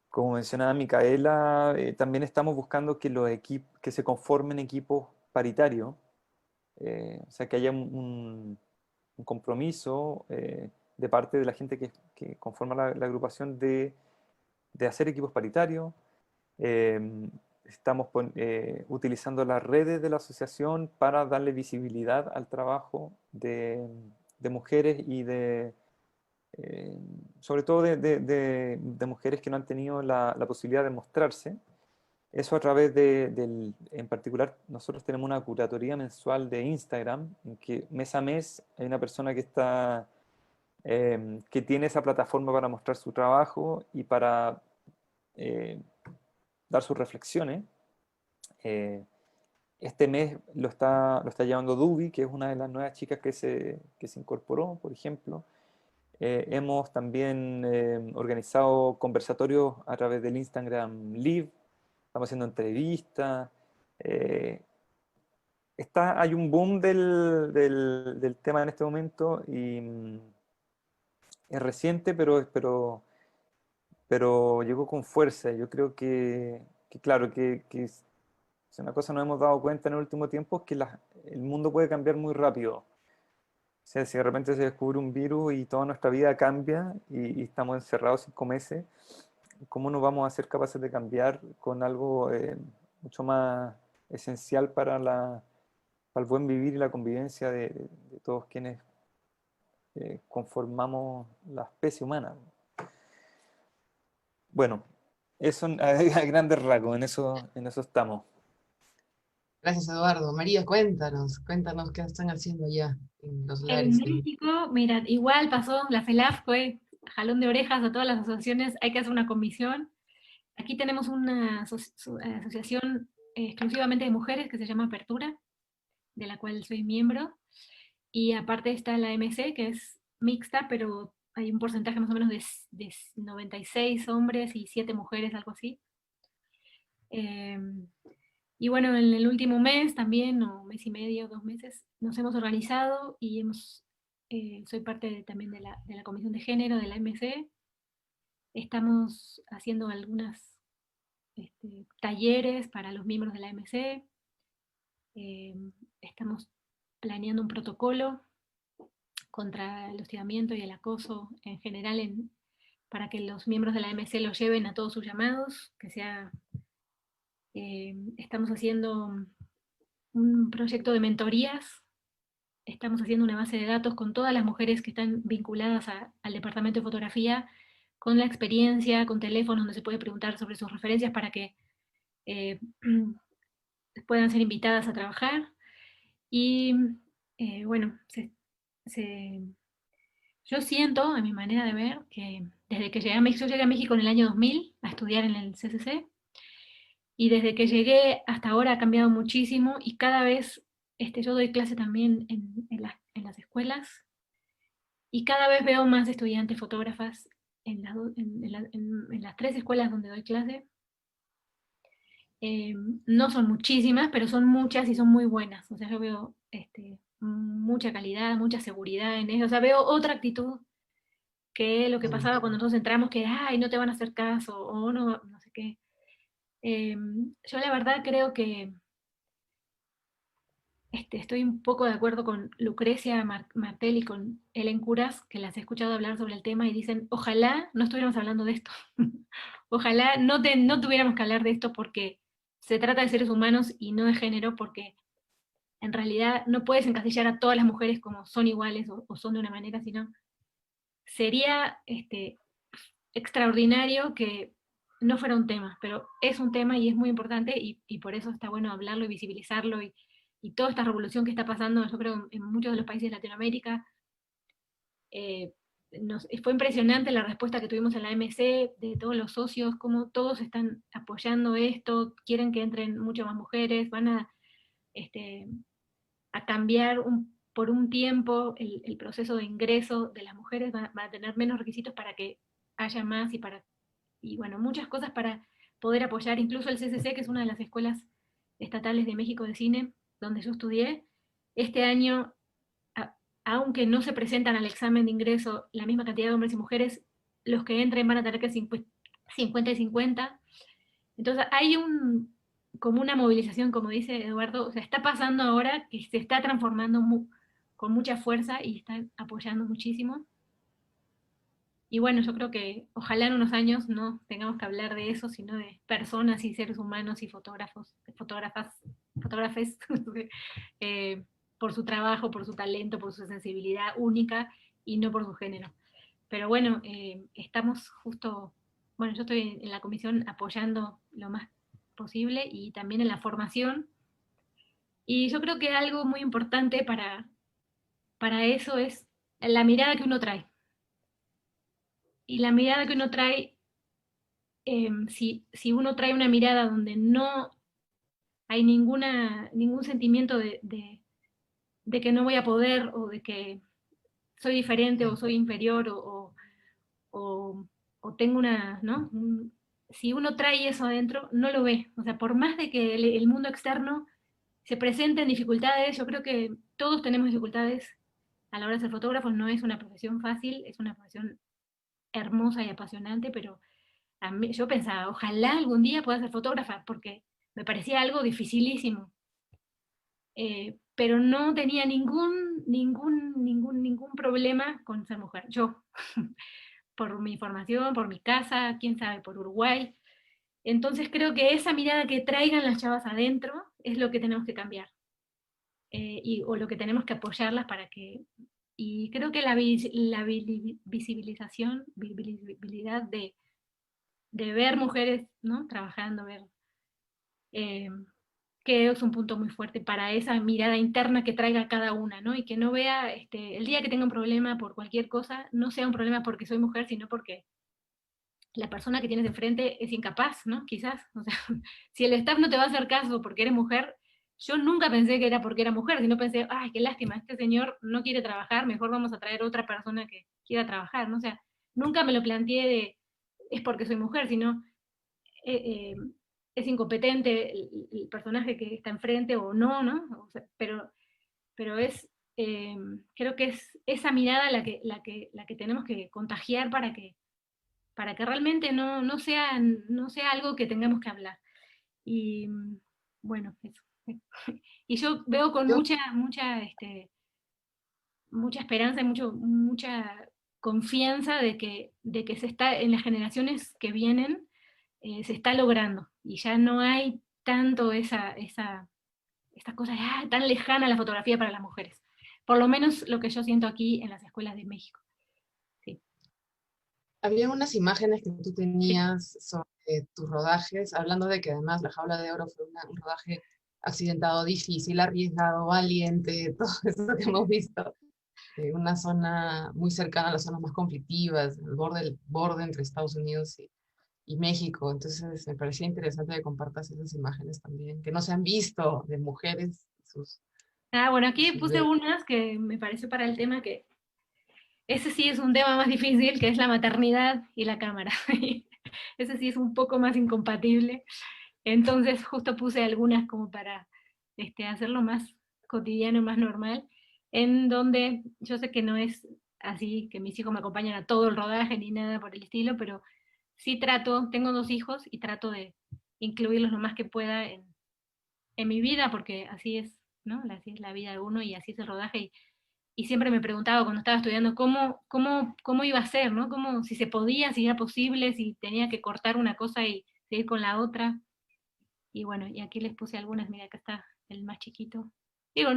Como mencionaba Micaela, también estamos buscando que que se conformen equipos paritarios, o sea, que haya un compromiso de parte de la gente que conforma la agrupación de hacer equipos paritarios. Estamos utilizando las redes de la asociación para darle visibilidad al trabajo de mujeres y sobre todo de mujeres que no han tenido la posibilidad de mostrarse. Eso a través en particular, nosotros tenemos una curatoría mensual de Instagram, en que mes a mes hay una persona que tiene esa plataforma para mostrar su trabajo y para dar sus reflexiones. Este mes lo está llevando Dubi, que es una de las nuevas chicas que se incorporó, por ejemplo. Hemos también organizado conversatorios a través del Instagram Live, estamos haciendo entrevistas. Hay un boom del tema en este momento y es reciente, pero llegó con fuerza. Yo creo claro, si una cosa nos hemos dado cuenta en el último tiempo es que el mundo puede cambiar muy rápido. O sea, si de repente se descubre un virus y toda nuestra vida cambia y estamos encerrados 5 meses, ¿cómo nos vamos a ser capaces de cambiar con algo mucho más esencial para el buen vivir y la convivencia de todos quienes conformamos la especie humana? Bueno, eso a grandes rasgos, en eso estamos. Gracias, Eduardo. María, cuéntanos qué están haciendo allá en los En lares. México, mira, igual pasó, la CELAF fue jalón de orejas a todas las asociaciones, hay que hacer una comisión. Aquí tenemos una asociación exclusivamente de mujeres que se llama Apertura, de la cual soy miembro, y aparte está la MC, que es mixta, pero hay un porcentaje más o menos de 96 hombres y 7 mujeres, algo así. Y bueno, en el último mes también, o mes y medio, 2 meses, nos hemos organizado y soy parte también de la Comisión de Género de la MC. Estamos haciendo algunos talleres para los miembros de la MC. Estamos planeando un protocolo contra el hostigamiento y el acoso en general para que los miembros de la MC lo lleven a todos sus llamados, estamos haciendo un proyecto de mentorías, estamos haciendo una base de datos con todas las mujeres que están vinculadas al departamento de fotografía, con la experiencia, con teléfonos donde se puede preguntar sobre sus referencias para que puedan ser invitadas a trabajar. Y bueno, yo siento, a mi manera de ver, que desde que llegué a México, yo llegué a México en el año 2000 a estudiar en el CCC, y desde que llegué hasta ahora ha cambiado muchísimo y cada vez, yo doy clase también en las escuelas y cada vez veo más estudiantes fotógrafas en las 3 escuelas donde doy clase. No son muchísimas, pero son muchas y son muy buenas. O sea, yo veo mucha calidad, mucha seguridad en eso. O sea, veo otra actitud que lo que pasaba cuando nosotros entramos, que era, ay, no te van a hacer caso, o no, no sé qué. Yo la verdad creo que estoy un poco de acuerdo con Lucrecia Martel y con Helen Curas, que las he escuchado hablar sobre el tema y dicen, ojalá no estuviéramos hablando de esto. Ojalá no tuviéramos que hablar de esto porque se trata de seres humanos y no de género, porque en realidad no puedes encasillar a todas las mujeres como son iguales o son de una manera, sino sería extraordinario que no fuera un tema, pero es un tema y es muy importante y por eso está bueno hablarlo y visibilizarlo y toda esta revolución que está pasando, yo creo, en muchos de los países de Latinoamérica. Fue impresionante la respuesta que tuvimos en la MC de todos los socios, cómo todos están apoyando esto, quieren que entren muchas más mujeres, van a cambiar por un tiempo el proceso de ingreso de las mujeres, va a tener menos requisitos para que haya más y bueno, muchas cosas para poder apoyar, incluso el CCC, que es una de las escuelas estatales de México de cine, donde yo estudié, este año aunque no se presentan al examen de ingreso la misma cantidad de hombres y mujeres, los que entren van a tener que 50 y 50. Entonces hay como una movilización, como dice Eduardo, o sea, está pasando ahora que se está transformando con mucha fuerza y están apoyando muchísimo. Y bueno, yo creo que ojalá en unos años no tengamos que hablar de eso, sino de personas y seres humanos y fotógrafos, fotógrafes, eh, por su trabajo, por su talento, por su sensibilidad única y no por su género. Pero bueno, estamos justo, bueno, yo estoy en la comisión apoyando lo más posible y también en la formación. Y yo creo que algo muy importante para eso es la mirada que uno trae. Y la mirada que uno trae, si uno trae una mirada donde no hay ningún sentimiento de que no voy a poder o de que soy diferente o soy inferior o tengo una, ¿no? Si uno trae eso adentro, no lo ve. O sea, por más de que el mundo externo se presenten dificultades, yo creo que todos tenemos dificultades a la hora de ser fotógrafos, no es una profesión fácil, es una profesión hermosa y apasionante, pero yo pensaba, ojalá algún día pueda ser fotógrafa, porque me parecía algo dificilísimo. Pero no tenía ningún problema con ser mujer. Yo, por mi formación, por mi casa, quién sabe, por Uruguay. Entonces creo que esa mirada que traigan las chavas adentro es lo que tenemos que cambiar. O lo que tenemos que apoyarlas para que... Y creo que la visibilidad de ver mujeres, ¿no? Trabajando, ver... que es un punto muy fuerte para esa mirada interna que traiga cada una, ¿no? Y que no vea, el día que tenga un problema por cualquier cosa, no sea un problema porque soy mujer, sino porque la persona que tienes enfrente es incapaz, ¿no? Quizás, o sea, si el staff no te va a hacer caso porque eres mujer, yo nunca pensé que era porque era mujer, sino pensé, ay, qué lástima, este señor no quiere trabajar, mejor vamos a traer otra persona que quiera trabajar, ¿no? O sea, nunca me lo planteé es porque soy mujer, sino eh, eh, es incompetente el personaje que está enfrente o no, ¿no? O sea, pero creo que es esa mirada la que tenemos que contagiar para que realmente no sea algo que tengamos que hablar. Y bueno, eso. Y yo veo con Yo, mucha esperanza y mucha confianza de que se está, en las generaciones que vienen, se está logrando. Y ya no hay tanto esa cosa tan lejana la fotografía para las mujeres. Por lo menos lo que yo siento aquí en las escuelas de México. Sí. había unas imágenes que tú Sí. tenías sobre tus rodajes, hablando de que además La Jaula de Oro fue un rodaje accidentado, difícil, arriesgado, valiente, todo eso que hemos visto. Una zona muy cercana a las zonas más conflictivas, el borde entre Estados Unidos y México. Entonces me parecía interesante que compartas esas imágenes también, que no se han visto de mujeres, Bueno, aquí sus puse unas que me pareció para el tema que ese sí es un tema más difícil, que es la maternidad y la cámara. Ese sí es un poco más incompatible. Entonces justo puse algunas como para hacerlo más cotidiano, más normal, en donde yo sé que no es así, que mis hijos me acompañan a todo el rodaje ni nada por el estilo, pero sí tengo 2 hijos y trato de incluirlos lo más que pueda en mi vida, porque así es, ¿no? Así es la vida de uno y así es el rodaje. Y siempre me preguntaba cuando estaba estudiando cómo iba a ser, ¿no? Si se podía, si era posible, si tenía que cortar una cosa y seguir con la otra. Y bueno, y aquí les puse algunas, mira, acá está el más chiquito. Digo,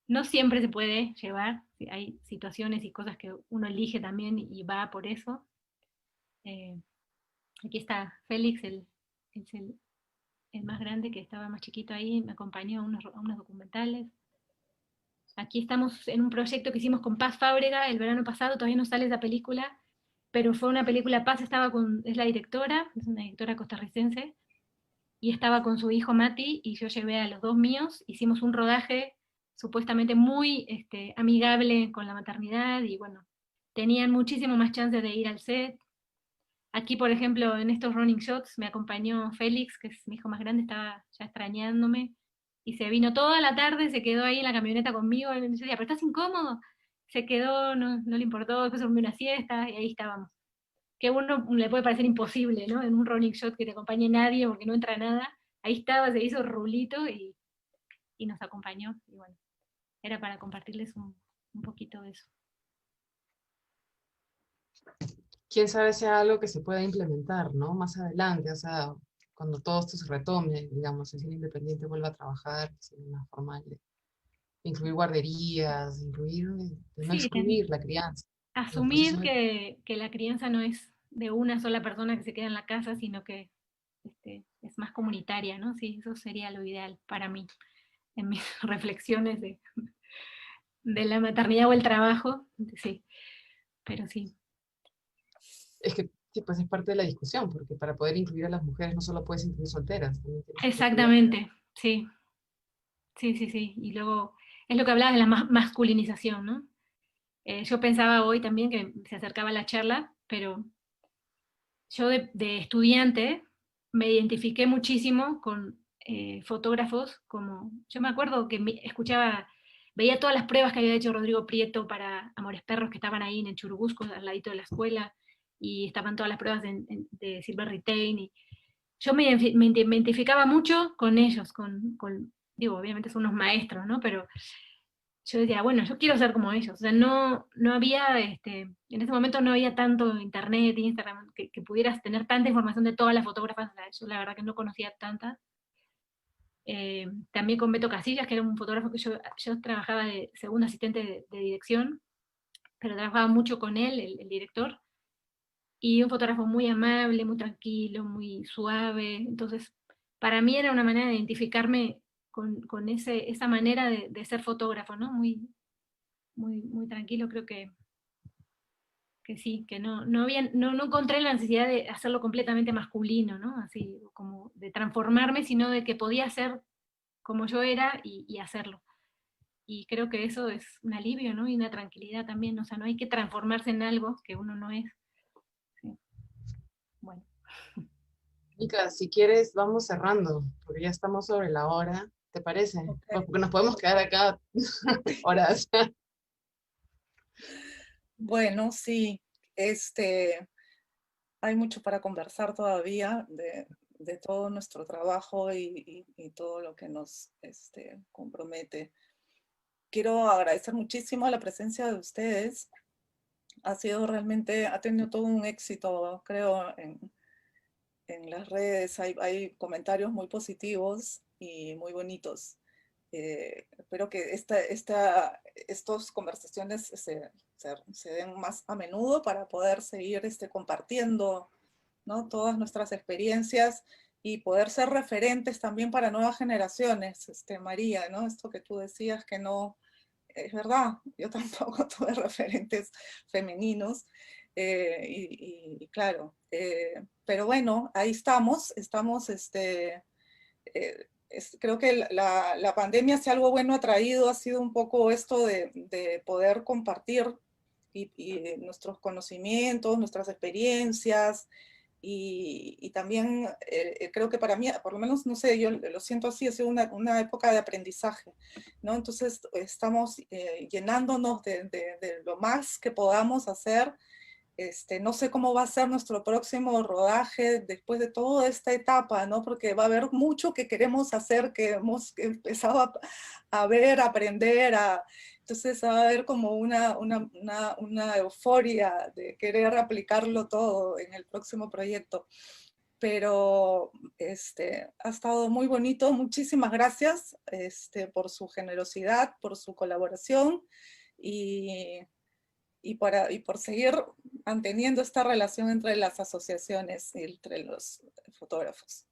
no siempre se puede llevar, hay situaciones y cosas que uno elige también y va por eso. Eh, Aquí está Félix, es el más grande que estaba más chiquito ahí, me acompañó a unos documentales. Aquí estamos en un proyecto que hicimos con Paz Fábrega el verano pasado, todavía no sale esa película, pero fue una película, Paz es la directora, es una directora costarricense, y estaba con su hijo Mati, y yo llevé a los 2 míos, hicimos un rodaje supuestamente muy amigable con la maternidad, y bueno, tenían muchísimo más chance de ir al set. Aquí, por ejemplo, en estos running shots me acompañó Félix, que es mi hijo más grande, estaba ya extrañándome, y se vino toda la tarde, se quedó ahí en la camioneta conmigo, y me decía, pero ¿estás incómodo? Se quedó, no le importó, después dormí una siesta, y ahí estábamos. Que a uno le puede parecer imposible, ¿no? En un running shot que te acompañe nadie porque no entra nada, ahí estaba, se hizo rulito y nos acompañó, y bueno, era para compartirles un poquito de eso. Quién sabe sea algo que se pueda implementar, ¿no? Más adelante, o sea, cuando todo esto se retome, digamos, el cine independiente vuelva a trabajar de una forma de incluir guarderías, de no Sí, excluir la crianza, los asumir procesos de... que la crianza no es de una sola persona que se queda en la casa, sino que es más comunitaria, ¿no? Sí, eso sería lo ideal para mí, en mis reflexiones de la maternidad o el trabajo, sí, pero sí. Es que sí, pues es parte de la discusión, porque para poder incluir a las mujeres no solo puedes incluir solteras, también tienes que incluir... Exactamente, sí, sí. Y luego, es lo que hablabas de la masculinización, ¿no? Yo pensaba hoy también que se acercaba la charla, pero yo de estudiante me identifiqué muchísimo con fotógrafos como, yo me acuerdo que escuchaba, veía todas las pruebas que había hecho Rodrigo Prieto para Amores Perros que estaban ahí en el Churubusco, al ladito de la escuela, y estaban todas las pruebas de Silver Retain, y yo me identificaba mucho con ellos, digo, obviamente son unos maestros, ¿no? Pero yo decía, bueno, yo quiero ser como ellos. O sea, no había, en ese momento no había tanto internet, Instagram, que pudieras tener tanta información de todas las fotógrafas. O sea, yo la verdad que no conocía tantas. También con Beto Casillas, que era un fotógrafo que yo trabajaba de segundo asistente de dirección, pero trabajaba mucho con él, el director, y un fotógrafo muy amable, muy tranquilo, muy suave. Entonces, para mí era una manera de identificarme con esa manera de ser fotógrafo, ¿no? Muy tranquilo, creo que sí, que no encontré la necesidad de hacerlo completamente masculino, ¿no? Así como de transformarme, sino de que podía ser como yo era y hacerlo. Y creo que eso es un alivio, ¿no? Y una tranquilidad también, o sea, no hay que transformarse en algo que uno no es. Sí. Bueno. Mica, si quieres, vamos cerrando, porque ya estamos sobre la hora, ¿te parece? Ok. Pues porque nos podemos quedar acá horas. Bueno, sí, hay mucho para conversar todavía de todo nuestro trabajo y todo lo que nos compromete. Quiero agradecer muchísimo la presencia de ustedes. Ha tenido todo un éxito, creo, en las redes. Hay comentarios muy positivos y muy bonitos. Espero que estas conversaciones se den más a menudo para poder seguir compartiendo, ¿no? Todas nuestras experiencias y poder ser referentes también para nuevas generaciones, María, ¿no? Esto que tú decías que no, es verdad, yo tampoco tuve referentes femeninos, claro, pero bueno, ahí estamos, creo que la pandemia, si algo bueno ha traído, ha sido un poco esto de poder compartir y nuestros conocimientos, nuestras experiencias, y también creo que para mí, por lo menos, no sé, yo lo siento así, ha sido una época de aprendizaje, ¿no? Entonces estamos llenándonos de lo más que podamos hacer. No sé cómo va a ser nuestro próximo rodaje después de toda esta etapa, ¿no? Porque va a haber mucho que queremos hacer, que hemos empezado a ver, a aprender, entonces va a haber como una euforia de querer aplicarlo todo en el próximo proyecto. Pero ha estado muy bonito. Muchísimas gracias por su generosidad, por su colaboración y por seguir manteniendo esta relación entre las asociaciones y entre los fotógrafos.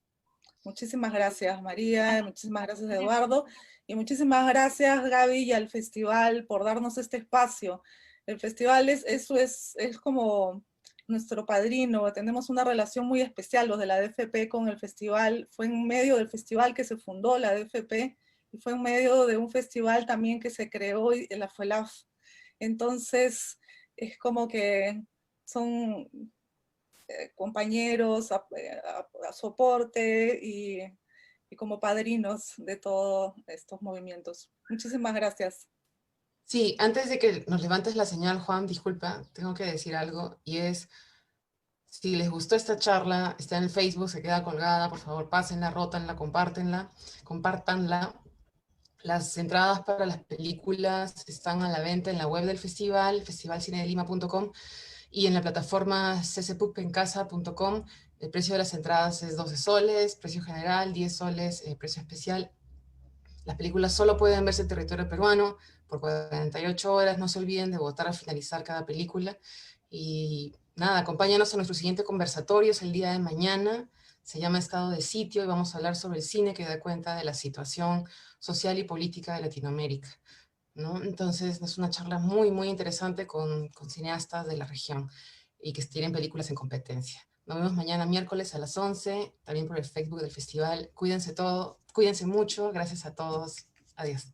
Muchísimas gracias, María, muchísimas gracias, Eduardo, y muchísimas gracias, Gaby, y al festival por darnos este espacio. El festival es como nuestro padrino, tenemos una relación muy especial, los de la DFP con el festival. Fue en medio del festival que se fundó la DFP, y fue en medio de un festival también que se creó en la FUELAF. Entonces, es como que son compañeros, a soporte, como padrinos de todos estos movimientos. Muchísimas gracias. Sí, antes de que nos levantes la señal, Juan, disculpa, tengo que decir algo, y es, si les gustó esta charla, está en el Facebook, se queda colgada, por favor, pásenla, rótanla, compártanla. Las entradas para las películas están a la venta en la web del festival, festivalcinedelima.com, y en la plataforma ccpupencasa.com. El precio de las entradas es 12 soles, precio general, 10 soles, precio especial. Las películas solo pueden verse en territorio peruano por 48 horas. No se olviden de votar al finalizar cada película. Y nada, acompáñanos a nuestro siguiente conversatorio, es el día de mañana. Se llama Estado de Sitio y vamos a hablar sobre el cine que da cuenta de la situación social y política de Latinoamérica, ¿no? Entonces es una charla muy, muy interesante con cineastas de la región y que tienen películas en competencia. Nos vemos mañana miércoles a las 11, también por el Facebook del festival. Cuídense mucho, gracias a todos. Adiós.